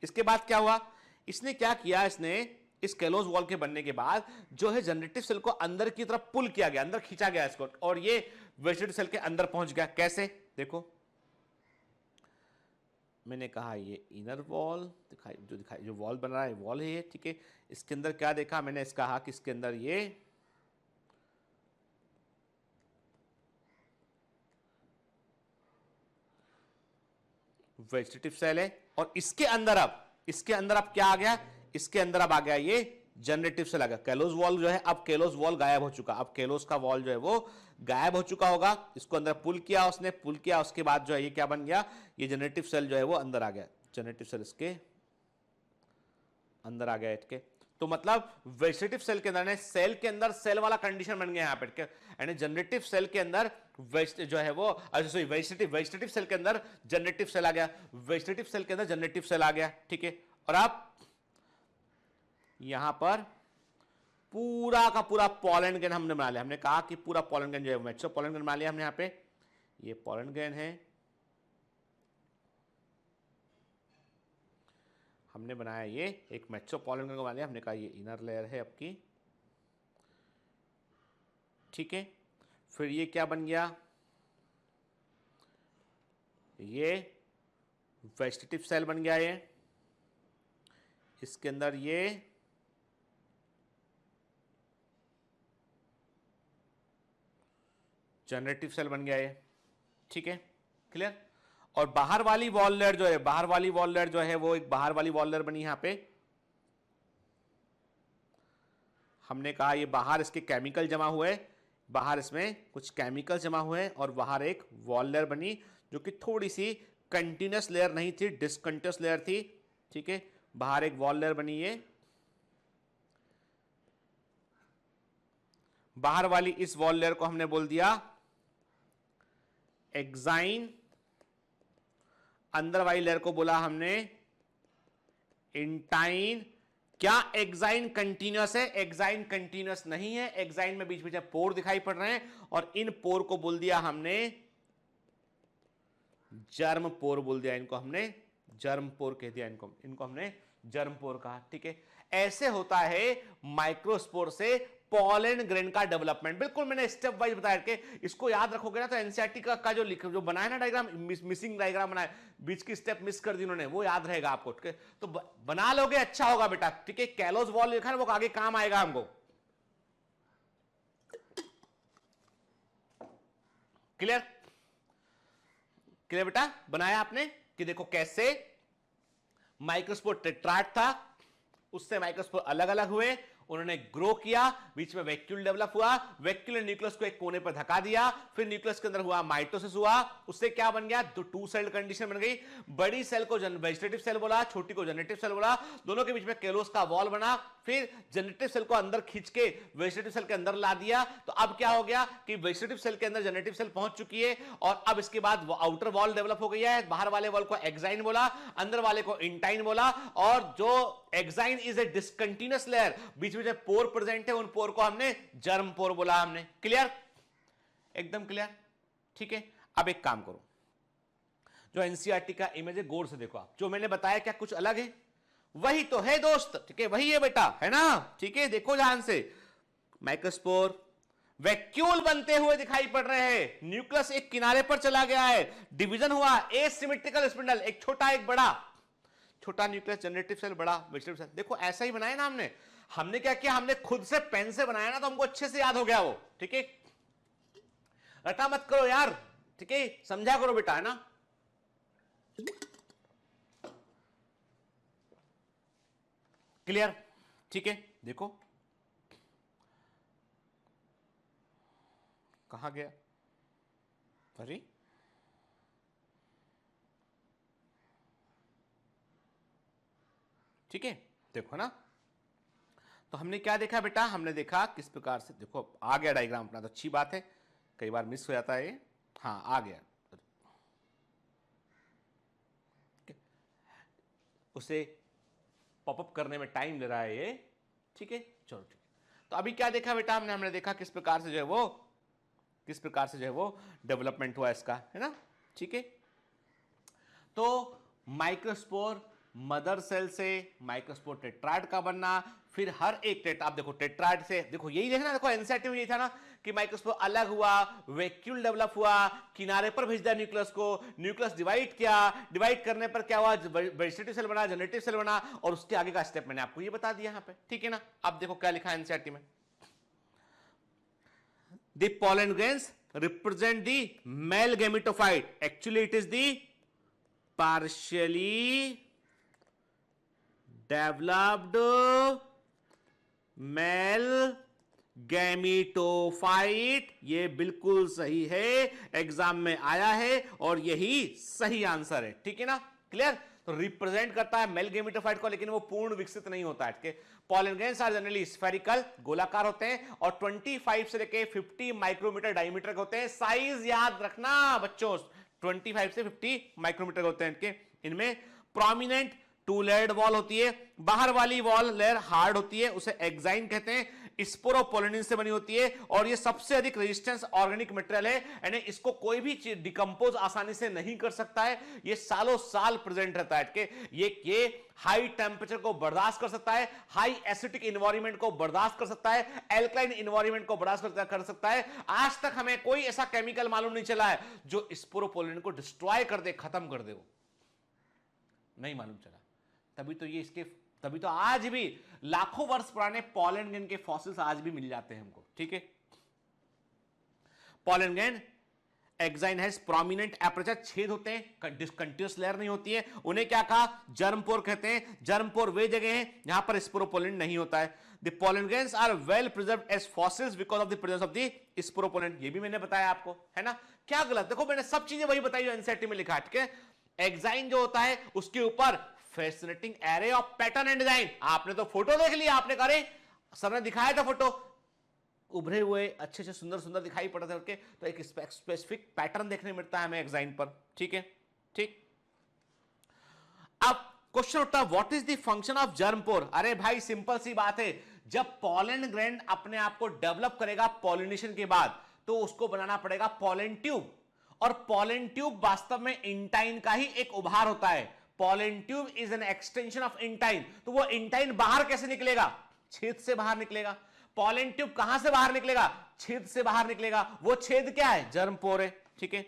Speaker 2: इसके बाद क्या हुआ, इसने क्या किया, इसने इस केलोस वॉल के बनने के बाद जो है जनरेटिव सेल को अंदर की तरफ पुल किया गया, अंदर खींचा गया इसको, और ये वेजिटेटिव सेल के अंदर पहुंच गया। कैसे, देखो मैंने कहा ये इनर वॉल दिखाई जो वॉल बन रहा है वॉल है ये, ठीक है। इसके अंदर क्या देखा मैंने, इसका कहा कि इसके अंदर ये वेजिटेटिव सेल है, और इसके अंदर अब क्या आ गया, इसके अंदर अब आ गया ये जनरेटिव सेल आ गया। केलोस वॉल जो है, अब केलोस वॉल गायब हो चुका, अब केलोस का वॉल जो है वो गायब हो चुका होगा, इसको अंदर पुल किया उसने, पुल किया, उसके बाद जो है ये क्या बन गया, ये जनरेटिव सेल जो है वो अंदर आ गया, जनरेटिव सेल इसके अंदर आ गया, ठीक है। तो मतलब वेजिटेटिव सेल के अंदर, सेल के अंदर सेल वाला कंडीशन बन गया यहां पे, यानी जनरेटिव सेल के अंदर जो है वो, सॉरी वेजिटेटिव सेल के अंदर जनरेटिव सेल आ गया, वेजिटेटिव सेल के अंदर जनरेटिव सेल आ गया, ठीक है। और अब यहां पर पूरा का पूरा पॉलन ग्रेन हमने बना लिया, हमने कहा कि पूरा पॉलन ग्रेन जो है मेट्रो पॉलन ग्रेन बना लिया हमने, यहां पे ये पॉलन ग्रेन है, हमने बनाया ये एक मेट्रो पॉलन ग्रेन बना लिया, हमने कहा ये इनर लेयर है आपकी, ठीक है। फिर ये क्या बन गया, ये वेजिटेटिव सेल बन गया, ये इसके अंदर ये जनरेटिव सेल बन गया ये, ठीक है, क्लियर। और बाहर वाली वॉल लेयर जो है, बाहर वाली वॉल लेयर जो है वो एक बाहर वाली वॉल लेयर बनी यहां पे। हमने कहा ये बाहर इसके केमिकल जमा हुए, बाहर इसमें कुछ केमिकल जमा हुए और बाहर एक वॉल लेयर बनी जो कि थोड़ी सी कंटिन्यूस लेयर नहीं थी, डिसकंटिन्यूस लेयर थी, ठीक है। बाहर एक वॉल लेयर बनी है, बाहर वाली इस वॉल लेयर को हमने बोल दिया एक्साइन, अंदर वाली लेयर को बोला हमने इंटाइन। क्या एक्साइन कंटीन्यूअस है? एक्साइन कंटीन्यूअस नहीं है, एक्साइन में बीच बीच में पोर दिखाई पड़ रहे हैं और इन पोर को बोल दिया हमने जर्म पोर बोल दिया, इनको हमने जर्म पोर कह दिया, इनको हमने जर्म पोर कहा, ठीक है। ऐसे होता है माइक्रोस्पोर से पॉलन ग्रेन का डेवलपमेंट। बिल्कुल मैंने स्टेप वाइज बताया कि इसको याद रखोगे ना तो एनसीईआरटी का जो बनाया ना डायग्राम, मिसिंग डायग्राम बनाया, बीच की स्टेप मिस कर दी उन्होंने, वो याद रहेगा आपको, ठीक है। तो बना लोगे अच्छा होगा बेटा, ठीक है। कैलोस वॉल लिखा है वो आगे काम आएगा हमको, क्लियर क्लियर बेटा। बनाया आपने कि देखो कैसे माइक्रोस्पोर टेट्राड था, उससे माइक्रोस्पोर अलग अलग हुए, उन्होंने ग्रो किया, बीच में वैक्यूल डेवलप हुआ, वैक्यूल ने न्यूक्लियस को एक कोने पर धक्का दिया, फिर न्यूक्लियस के अंदर हुआ माइटोसिस हुआ, उससे क्या बन गया, टू सेल कंडीशन बन गई। बड़ी सेल को वेजिटेटिव सेल बोला, छोटी को जनरेटिव सेल बोला, दोनों के बीच में कैलोस का वॉल बना, फिर जनरेटिव सेल को अंदर खींच के वेजिटेटिव सेल के अंदर ला दिया। तो अब क्या हो गया कि वेजिटेटिव सेल के अंदर जनरेटिव सेल पहुंच चुकी है और अब इसके बाद आउटर वॉल डेवलप हो गया है। बाहर वाले वॉल को एक्साइन बोला, अंदर वाले को इंटाइन बोला, और जो exine is a discontinuous layer, बीच में जो पोर प्रेजेंट है उन पोर को हमने जर्म पोर बोला हमने, क्लियर, एकदम क्लियर, ठीक है। अब एक काम करो, जो एनसीईआरटी का इमेज है गौर से देखो आप, जो मैंने बताया क्या कुछ अलग है? वही तो है दोस्त, ठीक है, वही है बेटा, है ना, ठीक है। देखो ध्यान से, माइक्रोस्पोर वैक्यूल बनते हुए दिखाई पड़ रहे हैं, न्यूक्लियस एक किनारे पर चला गया है, डिवीजन हुआ, एसिमेट्रिकल स्पिंडल, एक छोटा एक बड़ा, छोटा न्यूक्लियस जनरेटिव सेल, बड़ा वेजिटेटिव सेल। देखो ऐसा ही बनाया ना हमने क्या किया, हमने खुद से पेन से बनाया ना तो हमको अच्छे से याद हो गया वो, ठीक है। रटा मत करो यार, ठीक है, समझा करो बेटा, है ना। क्लियर, ठीक है। देखो कहां गया, अरे ठीक है, देखो ना। तो हमने क्या देखा बेटा, हमने देखा किस प्रकार से, देखो आ गया डायग्राम अपना, तो अच्छी बात है, कई बार मिस हो जाता है ये, हाँ आ गया, उसे पॉपअप करने में टाइम ले रहा है ये, ठीक है, चलो ठीक है। तो अभी क्या देखा बेटा हमने देखा किस प्रकार से जो है वो, किस प्रकार से जो है वो डेवलपमेंट हुआ इसका, है ना, ठीक है। तो माइक्रोस्पोर मदर सेल से माइक्रोस्पोर टेट्राड का बनना, फिर हर एक आप देखो टेट्राड से, देखो यही देखना, देखो एनसीईआरटी में यही था ना कि माइक्रोस्पोर अलग हुआ, वैक्यूल डेवलप हुआ, किनारे पर भेज दिया न्यूक्लियस को, न्यूक्लियस डिवाइड किया, डिवाइड करने पर क्या हुआ, वेजिटेटिव सेल बना, जनरेटिव सेल बना, और उसके आगे का स्टेप मैंने आपको ये बता दिया यहाँ पे, ठीक है ना। अब देखो क्या लिखा है एनसीईआरटी में, the pollen grains represent the male gametophyte, actually it is the partially developed male gametophyte. ये बिल्कुल सही है, एग्जाम में आया है और यही सही आंसर है, ठीक है ना, क्लियर। तो रिप्रेजेंट करता है मेल गैमीटोफाइट को, लेकिन वो पूर्ण विकसित नहीं होता है। Pollen grains are generally spherical, गोलाकार होते हैं, और 25 से लेके 50 माइक्रोमीटर डायमीटर के होते हैं। साइज याद रखना बच्चों, 25 से 50 माइक्रोमीटर होते हैं इनके। इनमें प्रोमिनेंट टू लेयर्ड वॉल होती है, बाहर वाली वॉल लेयर हार्ड होती है, उसे एक्साइन कहते हैं, स्पोरोपोलिन से बनी होती है, और ये सबसे अधिक रेजिस्टेंस ऑर्गेनिक मटेरियल है, यानी इसको कोई भी चीज डिकंपोज आसानी से नहीं कर सकता है, ये सालों साल प्रेजेंट रहता है कि ये हाई टेम्परेचर को बर्दाश्त कर सकता है, हाई एसिडिक इन्वायरमेंट को बर्दाश्त कर सकता है, एल्कलाइन इन्वायरमेंट को बर्दाश्त कर सकता है। आज तक हमें कोई ऐसा केमिकल मालूम नहीं चला है जो स्पोरोपोलिन को डिस्ट्रॉय कर दे, खत्म कर दे, वो नहीं मालूम चला। तभी तो आज भी लाखों वर्ष पुराने पॉलन ग्रेन के फॉसिल्स आज भी मिल जाते हैं हमको, ठीक है। Pollen gland exine has prominent aperture, छेद होते हैं, कंटिन्यूअस लेयर नहीं होती है, उन्हें क्या कहा, जर्म पोर कहते हैं। जर्म पोर वे जगह हैं जहां पर स्पोरोपोलेंट नहीं होता है। The pollen grains are well preserved as fossils because of the presence of the sporopollenin. ये भी मैंने बताया आपको, है ना। क्या गलत, देखो मैंने सब चीजें वही बताई जो एनसीईआरटी में लिखा है, ठीक है। एक्साइन जो होता है उसके ऊपर fascinating array of pattern and design. आपने तो फोटो देख लिया, आपने कहा सर ने दिखाया था फोटो, उभरे हुए अच्छे से सुंदर सुंदर दिखाई पड़ते हैं, तो एक स्पेसिफिक पैटर्न देखने मिलता है हमें एक्साइन पर, ठीक है, ठीक। अब क्वेश्चन उठता है what is the function of germ pore. अरे भाई सिंपल सी बात है, जब पॉलन ग्रैंड अपने आप को डेवलप करेगा पॉलिनेशन के बाद, तो उसको बनाना पड़ेगा पॉलन ट्यूब, और पॉलन ट्यूब वास्तव में इंटाइन का ही एक उभार होता है। Pollen tube is an extension of intine. तो वो इंटाइन बाहर कैसे निकलेगा, छेद से बाहर निकलेगा। पॉलन ट्यूब कहां से बाहर निकलेगा, छेद से बाहर निकलेगा। वो छेद क्या है, जर्म पोर है, ठीक है।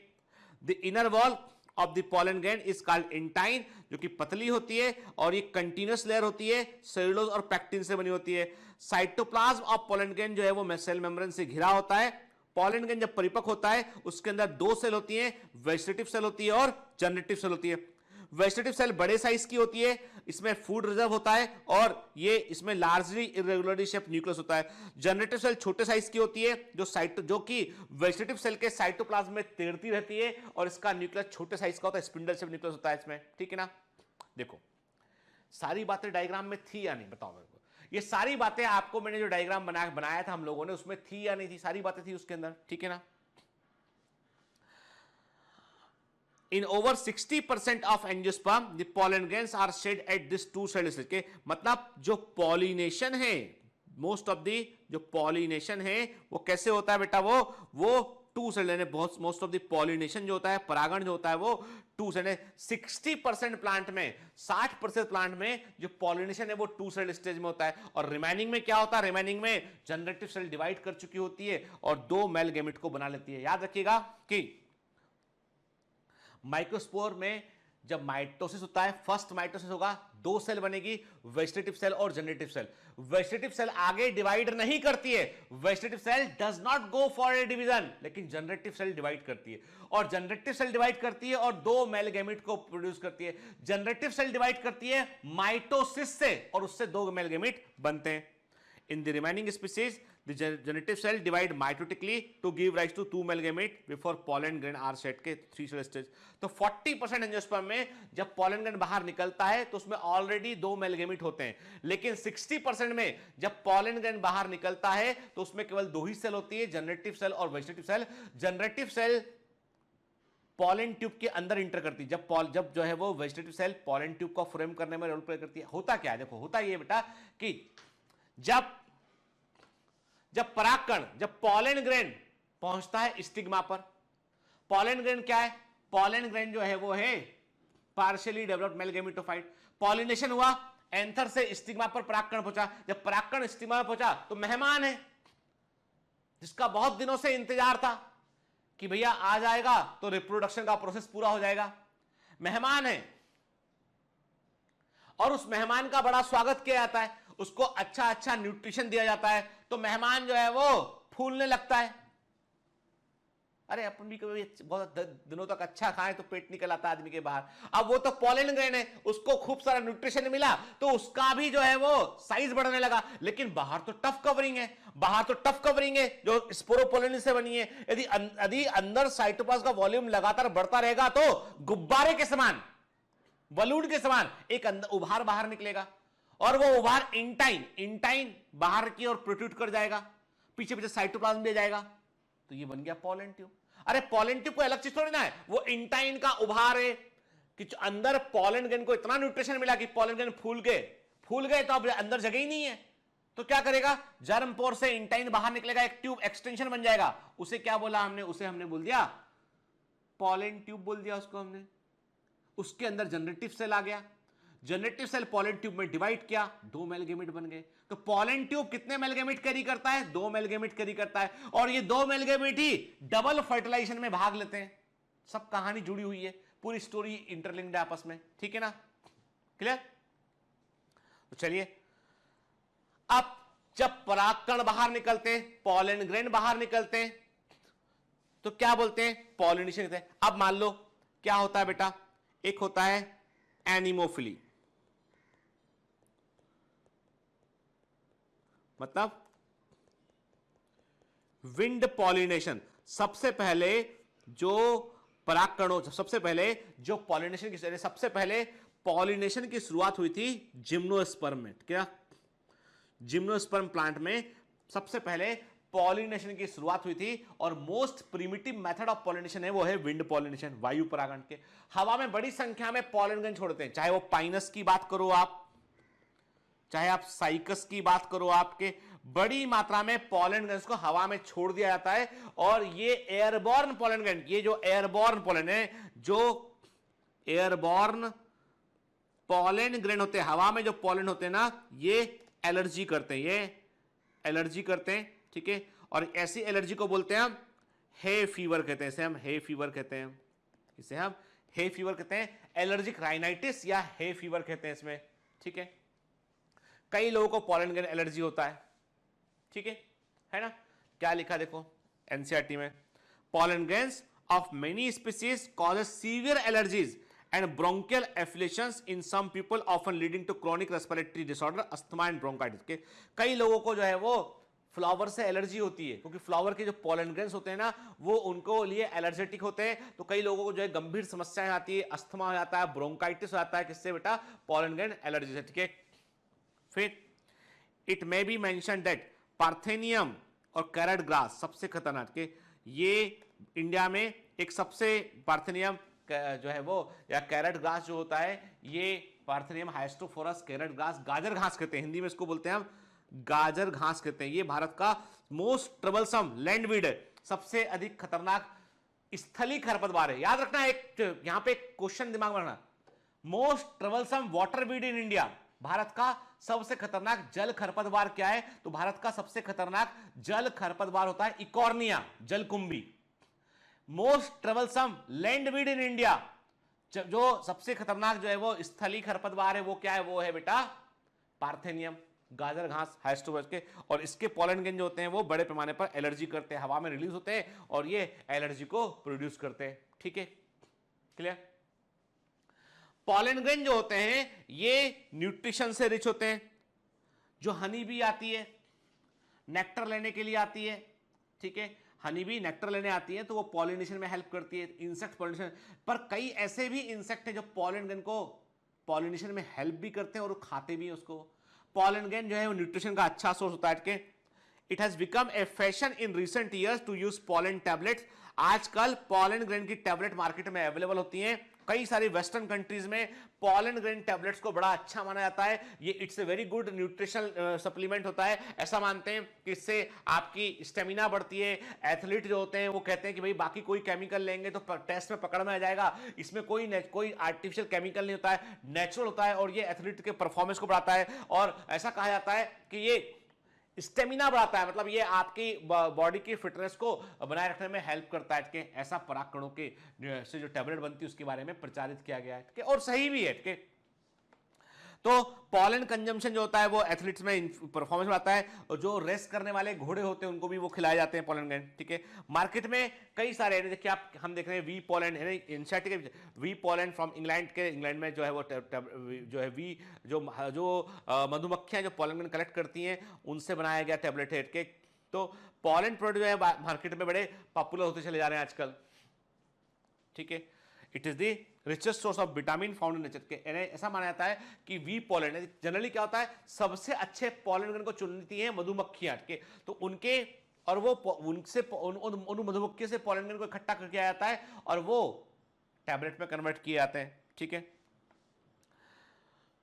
Speaker 2: The inner wall of the pollen gland is called intine, जो कि पतली होती है और ये कंटिन्यूअस लेयर होती है, सेलुलोज और पैक्टिन से बनी होती है। साइटोप्लाज्म ऑफ पॉलन ग्लैंड जो है वो सेल मेम्ब्रेन से घिरा होता है। पॉलन ग्लैंड जब परिपक्व होता है उसके अंदर दो सेल होती हैं, वेजिटेटिव सेल होती है और जनरेटिव सेल होती है। वेजिटेटिव सेल बड़े साइज की होती है, इसमें फूड रिजर्व होता है और ये इसमें लार्जली इरेगुलरली शेप्ड न्यूक्लियस होता है। जनरेटिव सेल छोटे साइज की होती है जो कि वेजिटेटिव सेल के साइटोप्लाज्म में तैरती रहती है और इसका न्यूक्लियस छोटे साइज का होता है, स्पिंडल शेप न्यूक्लियस होता है इसमें, ठीक है ना। देखो सारी बातें डायग्राम में थी या नहीं, बताओ मेरे को। ये सारी बातें आपको मैंने जो डायग्राम बनाया था हम लोगों ने, उसमें थी या नहीं थी, सारी बातें थी उसके अंदर, ठीक है ना। In over 60% of angiosperm, the pollen grains are shed at this two-celled stage के, मतलब जो पॉलिनेशन है, मोस्ट ऑफ द जो पॉलिनेशन है वो कैसे होता है बेटा, वो टू सेल, यानी मोस्ट ऑफ द पॉलिनेशन जो होता है, परागण जो होता है वो टू सेल है। 60% प्लांट में, 60% प्लांट में जो पॉलिनेशन है वो टू सेल स्टेज में होता है, और रिमेनिंग में क्या होता है, रिमेनिंग में जनरेटिव सेल डिवाइड कर चुकी होती है और दो मेल गैमेट को बना लेती है। याद रखिएगा कि माइक्रोस्पोर में जब माइटोसिस होता है, फर्स्ट माइटोसिस होगा, दो सेल बनेगी, वेजिटेटिव सेल और जनरेटिव सेल। वेजिटेटिव सेल आगे डिवाइड नहीं करती है, vegetative cell does not go for a division, लेकिन जनरेटिव सेल डिवाइड करती है, और जनरेटिव सेल डिवाइड करती है और दो मेल गैमेट को प्रोड्यूस करती है। जनरेटिव सेल डिवाइड करती है माइटोसिस से और उससे दो मेल गैमेट बनते हैं। In the remaining species the generative cell divide mitotically to give rise to two male gamete before pollen grain are shed के थ्री सेल स्टेज। तो 40% एंजियोस्पर्म में जब pollen grain बाहर निकलता है तो उसमें ऑलरेडी दो मेल गैमेट होते हैं, लेकिन 60% में जब pollen grain बाहर निकलता है तो उसमें केवल दो ही सेल होती है, जनरेटिव सेल और vegetative cell. Generative cell pollen tube के अंदर इंटर करती है, जब जो है वो वेजिटेटिव सेल पॉलन ट्यूब को फ्रेम करने में रोल प्ले करती है। होता क्या है, देखो होता ये बेटा कि जब परागकण, जब पॉलन ग्रेन पहुंचता है स्टिग्मा पर, पॉलन ग्रेन क्या है, पॉलन ग्रेन जो है वो है partially developed male gametophyte. Pollination हुआ, एंथर से स्टिग्मा पर परागकण पहुंचा, जब परागकण स्टिग्मा पर पहुंचा तो मेहमान है जिसका बहुत दिनों से इंतजार था कि भैया आ जाएगा तो रिप्रोडक्शन का प्रोसेस पूरा हो जाएगा। मेहमान है और उस मेहमान का बड़ा स्वागत किया जाता है, उसको अच्छा अच्छा न्यूट्रिशन दिया जाता है, तो मेहमान जो है वो फूलने लगता है। अरे अपन भी कभी बहुत दिनों तक अच्छा खाएं तो पेट निकल आता है आदमी के बाहर। अब वो तो पॉलन ग्रेन है, उसको खूब सारा न्यूट्रिशन मिला तो उसका भी जो है वो साइज बढ़ने लगा, लेकिन बाहर तो टफ कवरिंग है, बाहर तो टफ कवरिंग है जो स्पोरोपोलिन से बनी है। यदि अंदर साइटोप्लाज्म का वॉल्यूम लगातार बढ़ता रहेगा तो गुब्बारे के समान, बलून के समान एक अंदर उभार बाहर निकलेगा, और वो उभार इंटाइन बाहर की ओर प्रोट्रूड कर जाएगा, पीछे पीछे साइटोप्लाज्म दे जाएगा, तो ये बन गया पॉलन ट्यूब। अरे पॉलन ट्यूब कोई अलग चीज थोड़ी ना है, वो इंटाइन का उभार है कि अंदर पॉलन ग्रेन को इतना न्यूट्रिशन मिला कि पॉलन ग्रेन फूल गए तो अब अंदर जगह ही नहीं है, तो क्या करेगा, जर्म पोर से इंटाइन बाहर निकलेगा, एक ट्यूब एक्सटेंशन बन जाएगा। उसे क्या बोला हमने, उसे हमने बोल दिया पॉलन ट्यूब बोल दिया उसको हमने। उसके अंदर जनरेटिव सेल आ गया, जनरेटिव सेल पॉलन ट्यूब में डिवाइड किया, दो मेल गैमेट बन गए। तो पॉलन ट्यूब कितने मेल गैमेट कैरी करता है, दो मेल गैमेट कैरी करता है, और ये दो मेल गैमेट ही डबल फर्टिलाइजेशन में भाग लेते हैं। सब कहानी जुड़ी हुई है, पूरी स्टोरी इंटरलिंक्ड है आपस में, ठीक है ना, क्लियर। तो चलिए, अब जब परागकण बाहर निकलते, पॉलन ग्रेन बाहर निकलते, तो क्या बोलते हैं, पॉलिनेशन कहते हैं। अब मान लो क्या होता है बेटा, एक होता है एनिमोफिली, मतलब विंड पॉलिनेशन। सबसे पहले जो परागकणों, सबसे पहले जो पॉलिनेशन की, सबसे पहले पॉलिनेशन की शुरुआत हुई थी जिम्नोस्पर्म में। क्या, जिम्नोस्पर्म प्लांट में सबसे पहले पॉलिनेशन की शुरुआत हुई थी, और most primitive method of pollination है वो है विंड पॉलिनेशन, वायु परागण के। हवा में बड़ी संख्या में पॉलन ग्रेन छोड़ते हैं, चाहे वो पाइनस की बात करो आप, चाहे आप साइकस की बात करो, आपके बड़ी मात्रा में पॉलन ग्रेन्स को हवा में छोड़ दिया जाता है। और ये एयरबॉर्न पॉलन ग्रेन, ये जो एयरबॉर्न पॉलन है, जो एयरबॉर्न पॉलन ग्रेन होते हैं, हवा में जो पॉलन होते हैं ना, ये एलर्जी करते हैं, ये एलर्जी करते हैं, ठीक है। और ऐसी एलर्जी को बोलते हैं हम हे फीवर कहते हैं, इसे हम हे फीवर कहते हैं, इसे हम हे फीवर कहते हैं, एलर्जिक राइनाइटिस या हे फीवर कहते हैं इसमें, ठीक है। कई लोगों को पॉलन ग्रेन एलर्जी होता है, ठीक है ना। क्या लिखा देखो एनसीईआरटी में, pollen grains of many species causes severe allergies and bronchial afflictions in some people often leading to chronic respiratory disorder, asthma and bronchitis। के कई लोगों को जो है वो फ्लावर से एलर्जी होती है, क्योंकि फ्लावर के जो पॉलन ग्रेन्स होते हैं ना, वो उनको लिए एलर्जेटिक होते हैं। तो कई लोगों को जो है गंभीर समस्याएं आती है, अस्थमा हो जाता है, ब्रोंकाइटिस हो जाता है, किससे बेटा, पॉलन ग्रेन एलर्जी से, ठीक है। फिर it may be mention that parthenium और कैरेट ग्रास सबसे खतरनाक के, ये इंडिया में एक सबसे, पार्थेनियम जो है वो, या कैरेट ग्रास जो होता है, ये पार्थेनियम हाइस्टोफोरस कैरेट ग्रास, गाजर घास कहते हैं, हिंदी में इसको बोलते हैं हम गाजर घास कहते हैं। ये भारत का मोस्ट ट्रबलसम लैंडवीड है, सबसे अधिक खतरनाक स्थलीय खरपतवार है। याद रखना, एक यहां पे क्वेश्चन दिमाग में रखना, most troublesome water weed in India, Bharat का सबसे खतरनाक जल खरपतवार क्या है, तो भारत का सबसे खतरनाक जल खरपतवार होता है इकॉर्निया जलकुंभी। मोस्ट ट्रबलसम लैंडवीड इन इंडिया, जो सबसे खतरनाक जो है वो स्थलीय खरपतवार है, वो क्या है, वो है बेटा पार्थेनियम गाजर घास हाइस्टोफोरस के। और इसके पॉलन ग्रेन जो होते हैं वो बड़े पैमाने पर एलर्जी करते हैं, हवा में रिलीज होते हैं और ये एलर्जी को प्रोड्यूस करते हैं, ठीक है, क्लियर। पॉलन ग्रेन जो होते हैं ये न्यूट्रिशन से रिच होते हैं। जो हनी बी आती है नेक्टर लेने के लिए आती है, ठीक है, हनी बी नेक्टर लेने आती है तो वो पॉलिनेशन में हेल्प करती है, इंसेक्ट पॉलिनेशन। पर कई ऐसे भी इंसेक्ट हैं जो पॉलन ग्रेन को पॉलिनेशन में हेल्प भी करते हैं और वो खाते भी हैं उसको। पॉलन ग्रेन जो है वो न्यूट्रिशन का अच्छा सोर्स होता है। It has become a fashion in recent years to use pollen tablets. आजकल पॉलन ग्रेन की टैबलेट मार्केट में अवेलेबल होती हैं। कई सारी वेस्टर्न कंट्रीज में पॉलन ग्रेन टैबलेट्स को बड़ा अच्छा माना जाता है। ये it's a very good nutritional supplement होता है। ऐसा मानते हैं कि इससे आपकी स्टेमिना बढ़ती है। एथलीट जो होते हैं वो कहते हैं कि भाई बाकी कोई केमिकल लेंगे तो टेस्ट में पकड़ में आ जाएगा, इसमें कोई आर्टिफिशियल केमिकल नहीं होता है, नेचुरल होता है और ये एथलीट के परफॉर्मेंस को बढ़ाता है। और ऐसा कहा जाता है कि ये स्टेमिना बढ़ाता है, मतलब ये आपकी बॉडी की फिटनेस को बनाए रखने में हेल्प करता है। कि ऐसा परागकणों के से जो टैबलेट बनती है उसके बारे में प्रचारित किया गया है और सही भी है। कि तो पॉलन कंजम्पशन जो होता है वो एथलीट्स में परफॉर्मेंस बढ़ाता है और जो रेस करने वाले घोड़े होते हैं उनको भी वो खिलाए जाते हैं पॉलन ग्रेन, ठीक है। मार्केट में कई सारे देखिए आप, हम देख रहे हैं we pollen insect we pollen from England के, इंग्लैंड में जो है वो जो है वी जो मधुमक्खियां जो पॉलन ग्रेन कलेक्ट करती हैं उनसे बनाया गया टैबलेट है। के तो पॉलन प्रोडक्ट जो है मार्केट में बड़े पॉपुलर होते चले जा रहे हैं आजकल, ठीक है। It is the richest source of vitamin found in nature. के ऐसा माना जाता है कि वी पॉलन जनरली क्या होता है, सबसे अच्छे पॉलन ग्रेन को चुनती हैं मधुमक्खियां के, तो उनके और वो उनसे उन मधुमक्खियों से पॉलन ग्रेन को इकट्ठा करके आया जाता है और वो टैबलेट में कन्वर्ट किए जाते हैं, ठीक है।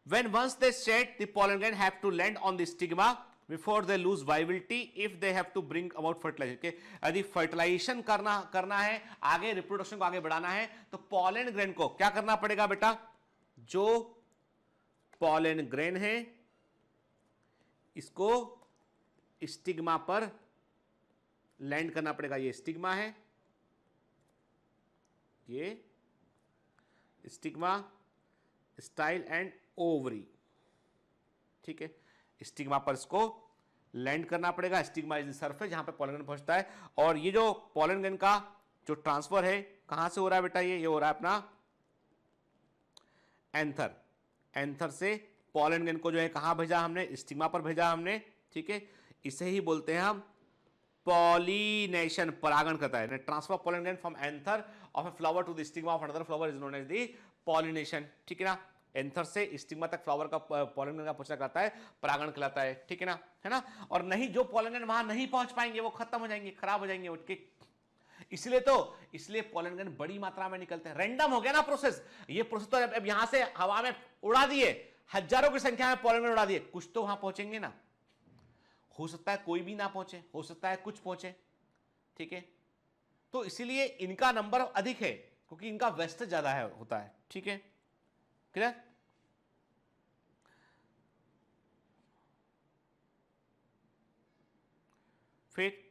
Speaker 2: When once they shed, the pollen grain have to land on the stigma before they lose viability if they have to bring about fertilization। के यदि फर्टिलाइजेशन करना है, आगे रिप्रोडक्शन को आगे बढ़ाना है तो पॉलन ग्रेन को क्या करना पड़ेगा बेटा, जो पॉलन ग्रेन है इसको स्टिग्मा पर लैंड करना पड़ेगा। ये स्टिग्मा है, ये स्टिग्मा स्टाइल एंड ओवरी, ठीक है। स्टिग्मा पर इसको लैंड करना पड़ेगा। स्टिग्मा इज द सरफेस जहां पे पॉलन ग्रेन पहुंचता है और ये जो पॉलन ग्रेन का जो ट्रांसफर है कहां से हो रहा है बेटा, ये हो रहा है अपना एंथर, एंथर से पॉलन ग्रेन को जो है कहां भेजा हमने, स्टिग्मा पर भेजा हमने, ठीक है। इसे ही बोलते हैं हम पॉलिनेशन, परागण करता है। Transfer of pollen grain from anther of a flower to the stigma of another flower is known as the pollination, ठीक है ना। एंथर से स्टिग्मा तक फ्लावर का पॉलन ग्रेन का पहुंचना कहलाता है परागण कहलाता है, ठीक है ना, है ना। और नहीं, जो पॉलन ग्रेन वहां नहीं पहुंच पाएंगे वो खत्म हो जाएंगे, खराब हो जाएंगे उठ के, इसलिए पॉलन ग्रेन बड़ी मात्रा में निकलते हैं। रैंडम हो गया ना प्रोसेस, ये प्रोसेस तो अब यहां से हवा में उड़ा दिए, हजारों की संख्या में पॉलन ग्रेन उड़ा दिए, कुछ तो वहां पहुंचेंगे ना। हो सकता है कोई भी ना पहुंचे, हो सकता है कुछ पहुंचे, ठीक है। तो इसीलिए इनका नंबर अधिक है क्योंकि इनका वेस्टेज ज्यादा है होता है, ठीक है, क्लियर। फिर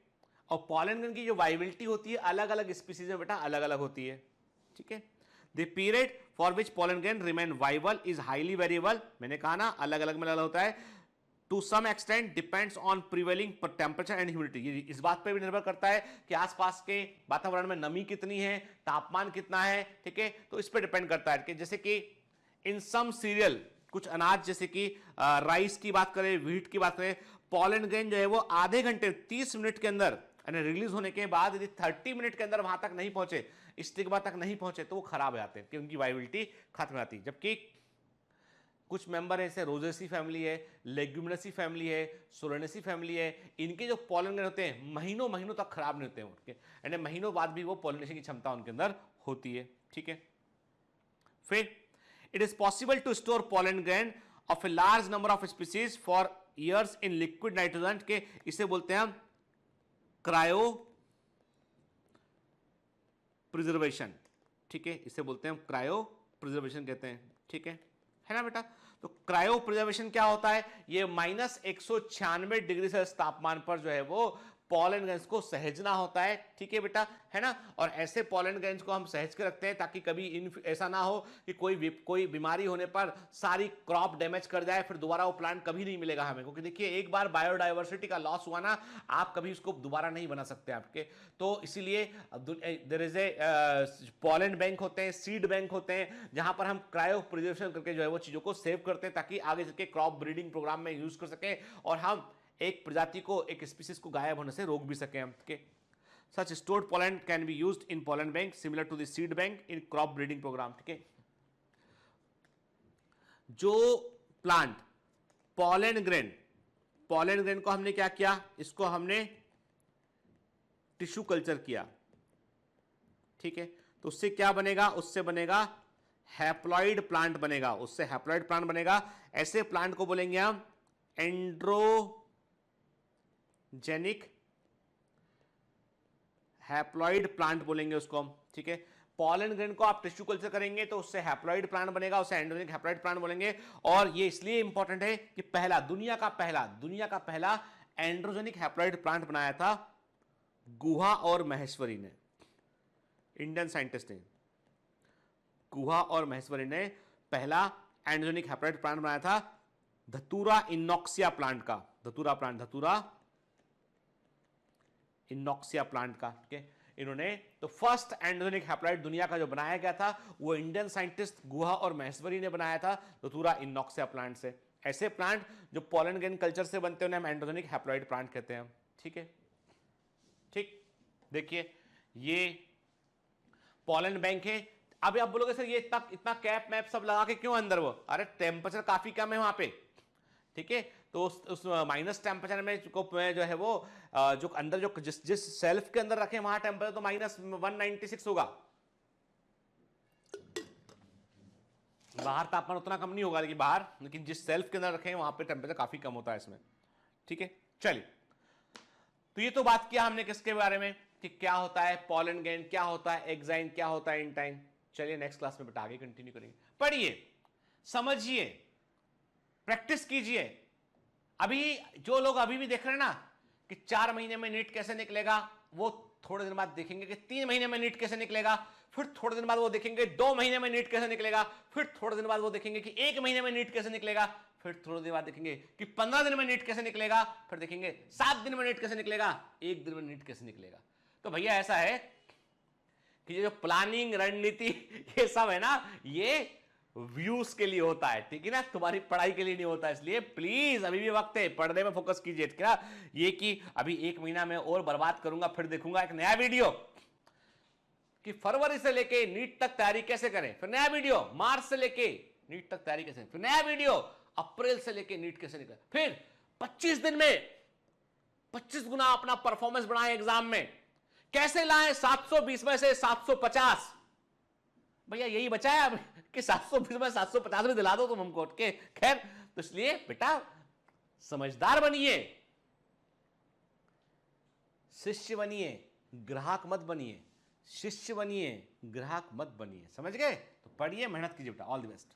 Speaker 2: और पॉलन ग्रेन की जो वाइबिलिटी होती है अलग अलग स्पीसीज में बेटा अलग अलग होती है, ठीक है। The period for which pollen grain remain viable is highly variable, मैंने कहा ना अलग अलग में अलग होता है। To some extent depends on prevailing temperature and humidity, इस बात पे भी निर्भर करता है कि आसपास के वातावरण में नमी कितनी है, तापमान कितना है, ठीक है। तो इस पे डिपेंड करता है कि जैसे कि इन सम सीरियल, कुछ अनाज जैसे कि राइस की बात करें, व्हीट की बात करें, पॉलन ग्रेन जो है वो आधे घंटे 30 मिनट के अंदर रिलीज होने के बाद यदि 30 मिनट के अंदर वहां तक नहीं पहुंचे, स्टिग्मा तक नहीं पहुंचे, तो वो खराब हो जाते हैं कि उनकी वाइबिलिटी खत्म हो जाती है। जबकि कुछ मेंबर ऐसे रोजेसी फैमिली है, लेग्यूमिनेसी फैमिली है, सोलेनेसी फैमिली है, इनके जो पॉलन ग्रेन होते हैं महीनों महीनों तक खराब नहीं होते हैं उनके, यानी महीनों बाद भी वो पॉलिनेशन की क्षमता उनके अंदर होती है, ठीक है। फिर it is possible to store pollen grain of a large number of species for years in liquid nitrogen, के इसे बोलते हैं हम क्रायो प्रिजर्वेशन, ठीक है, इसे बोलते हैं हम क्रायो प्रिजर्वेशन कहते हैं, ठीक है ना बेटा। तो क्रायो प्रिजर्वेशन क्या होता है, ये -196 डिग्री सेल्सियस तापमान पर जो है वो पॉलन ग्रेन्स को सहेजना होता है, ठीक है बेटा, है ना। और ऐसे पॉलन ग्रेन्स को हम सहेज के रखते हैं ताकि कभी ऐसा ना हो कि कोई बीमारी होने पर सारी क्रॉप डैमेज कर जाए, फिर दोबारा वो प्लांट कभी नहीं मिलेगा हमें, क्योंकि देखिए एक बार बायोडाइवर्सिटी का लॉस हुआ ना, आप कभी उसको दोबारा नहीं बना सकते आपके। तो इसीलिए there is a pollen bank होते हैं, सीड बैंक होते हैं, जहां पर हम क्रायो प्रिजर्वेशन करके जो है वो चीजों को सेव करते हैं ताकि आगे चलके क्रॉप ब्रीडिंग प्रोग्राम में यूज कर सकें और हम एक प्रजाति को, एक स्पीसीज को गायब होने से रोक भी सकें हम, ठीक है। Such stored pollen can be used in pollen bank similar to the seed bank in crop breeding programme, ठीक है। जो प्लांट पॉलन ग्रेन को हमने क्या किया, इसको हमने टिश्यू कल्चर किया, ठीक है। तो उससे क्या बनेगा, उससे बनेगा हैप्लॉइड प्लांट बनेगा, उससे हैप्लॉइड प्लांट बनेगा। ऐसे प्लांट को बोलेंगे हम एंड्रोजेनिक हैप्लॉइड प्लांट बोलेंगे उसको हम, ठीक है। पॉलन ग्रेन को आप टिश्यू कल्चर करेंगे तो उससे हैप्लॉइड प्लांट बनेगा, उससे एंड्रोजेनिक हैप्लॉइड प्लांट बोलेंगे। और ये इसलिए इंपॉर्टेंट है कि दुनिया का पहला एंड्रोजेनिक हैप्लॉइड प्लांट बनाया था गुहा और महेश्वरी ने, इंडियन साइंटिस्ट ने, गुहा और महेश्वरी ने पहला एंड्रोजेनिक हैप्लॉइड प्लांट बनाया था धतूरा इनॉक्सिया प्लांट का, धतूरा इनॉक्सिया प्लांट का, ठीक है। इन्होंने तो फर्स्ट एंड्रोजेनिक हैप्लॉइड दुनिया का जो बनाया गया था वो इंडियन साइंटिस्ट गुहा और महेश्वरी ने बनाया था धतूरा इनॉक्सिया प्लांट से। ऐसे प्लांट जो पॉलन ग्रेन कल्चर से बनते हैं उन्हें हम एंड्रोजेनिक हैप्लॉइड प्लांट कहते हैं, ठीक है। ठीक, देखिए ये पॉलन बैंक है। अभी आप बोलोगे सर ये इतना कैप मैप सब लगा के क्यों अंदर, वो अरे टेम्परेचर काफी कम है वहां पे, ठीक है। तो उस माइनस टेम्परेचर में जो है वो जो अंदर जो जिस सेल्फ के अंदर रखे वहां टेम्परेचर तो -196 होगा, बाहर तापमान उतना कम नहीं होगा लेकिन जिस सेल्फ के अंदर रखे वहां पे टेम्परेचर काफी कम होता है इसमें, ठीक है। चलिए, तो ये तो बात किया हमने किसके बारे में कि क्या होता है पॉलन ग्रेन, क्या होता है एक्साइन, क्या होता है इंटाइन। चलिए नेक्स्ट क्लास में बेटा आगे कंटिन्यू करेंगे। पढ़िए, समझिए, प्रैक्टिस कीजिए। अभी जो लोग अभी भी देख रहे हैं ना कि 4 महीने में नीट कैसे निकलेगा, वो थोड़े दिन बाद देखेंगे कि 3 महीने में नीट कैसे निकलेगा, फिर थोड़े दिन बाद वो देखेंगे 2 महीने में नीट कैसे निकलेगा, फिर थोड़े दिन बाद वो देखेंगे कि 1 महीने में नीट कैसे निकलेगा, फिर थोड़े दिन बाद देखेंगे कि 15 दिन में नीट कैसे निकलेगा, फिर देखेंगे 7 दिन में नीट कैसे निकलेगा, 1 दिन में नीट कैसे निकलेगा। तो भैया ऐसा है कि ये जो प्लानिंग रणनीति ये सब है ना, ये व्यूज के लिए होता है, ठीक है ना, तुम्हारी पढ़ाई के लिए नहीं होता। इसलिए प्लीज अभी भी वक्त है, पढ़ने में फोकस कीजिए, ठीक है ना। ये कि अभी 1 महीना में और बर्बाद करूंगा, फिर देखूंगा एक नया वीडियो कि फरवरी से लेके नीट तक तैयारी कैसे करें, फिर नया वीडियो मार्च से लेके नीट तक तैयारी कैसे, फिर नया वीडियो अप्रैल से लेके नीट कैसे निकले, फिर 25 दिन में 25 गुना अपना परफॉर्मेंस बढ़ाएं एग्जाम में, कैसे लाएं 720 में से 750। भैया यही बचा है अब कि 720 में 750 भी दिला दो तुम हमको के। खैर, तो इसलिए बेटा समझदार बनिए, शिष्य बनिए, ग्राहक मत बनिए, शिष्य बनिए, ग्राहक मत बनिए, समझ गए। तो पढ़िए, मेहनत कीजिए बेटा, all the best.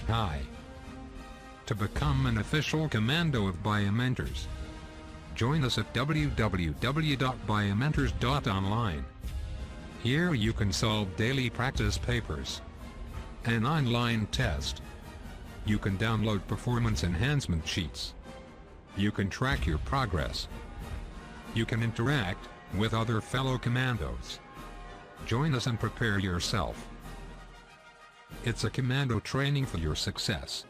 Speaker 4: Hi. To become an official commando of Biomentors, join us at www.biomentors.online. Here you can solve daily practice papers, an online test. You can download performance enhancement sheets. You can track your progress. You can interact with other fellow commandos. Join us and prepare yourself. It's a commando training for your success.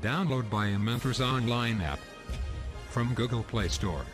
Speaker 4: Download Biomentors online app from Google Play Store.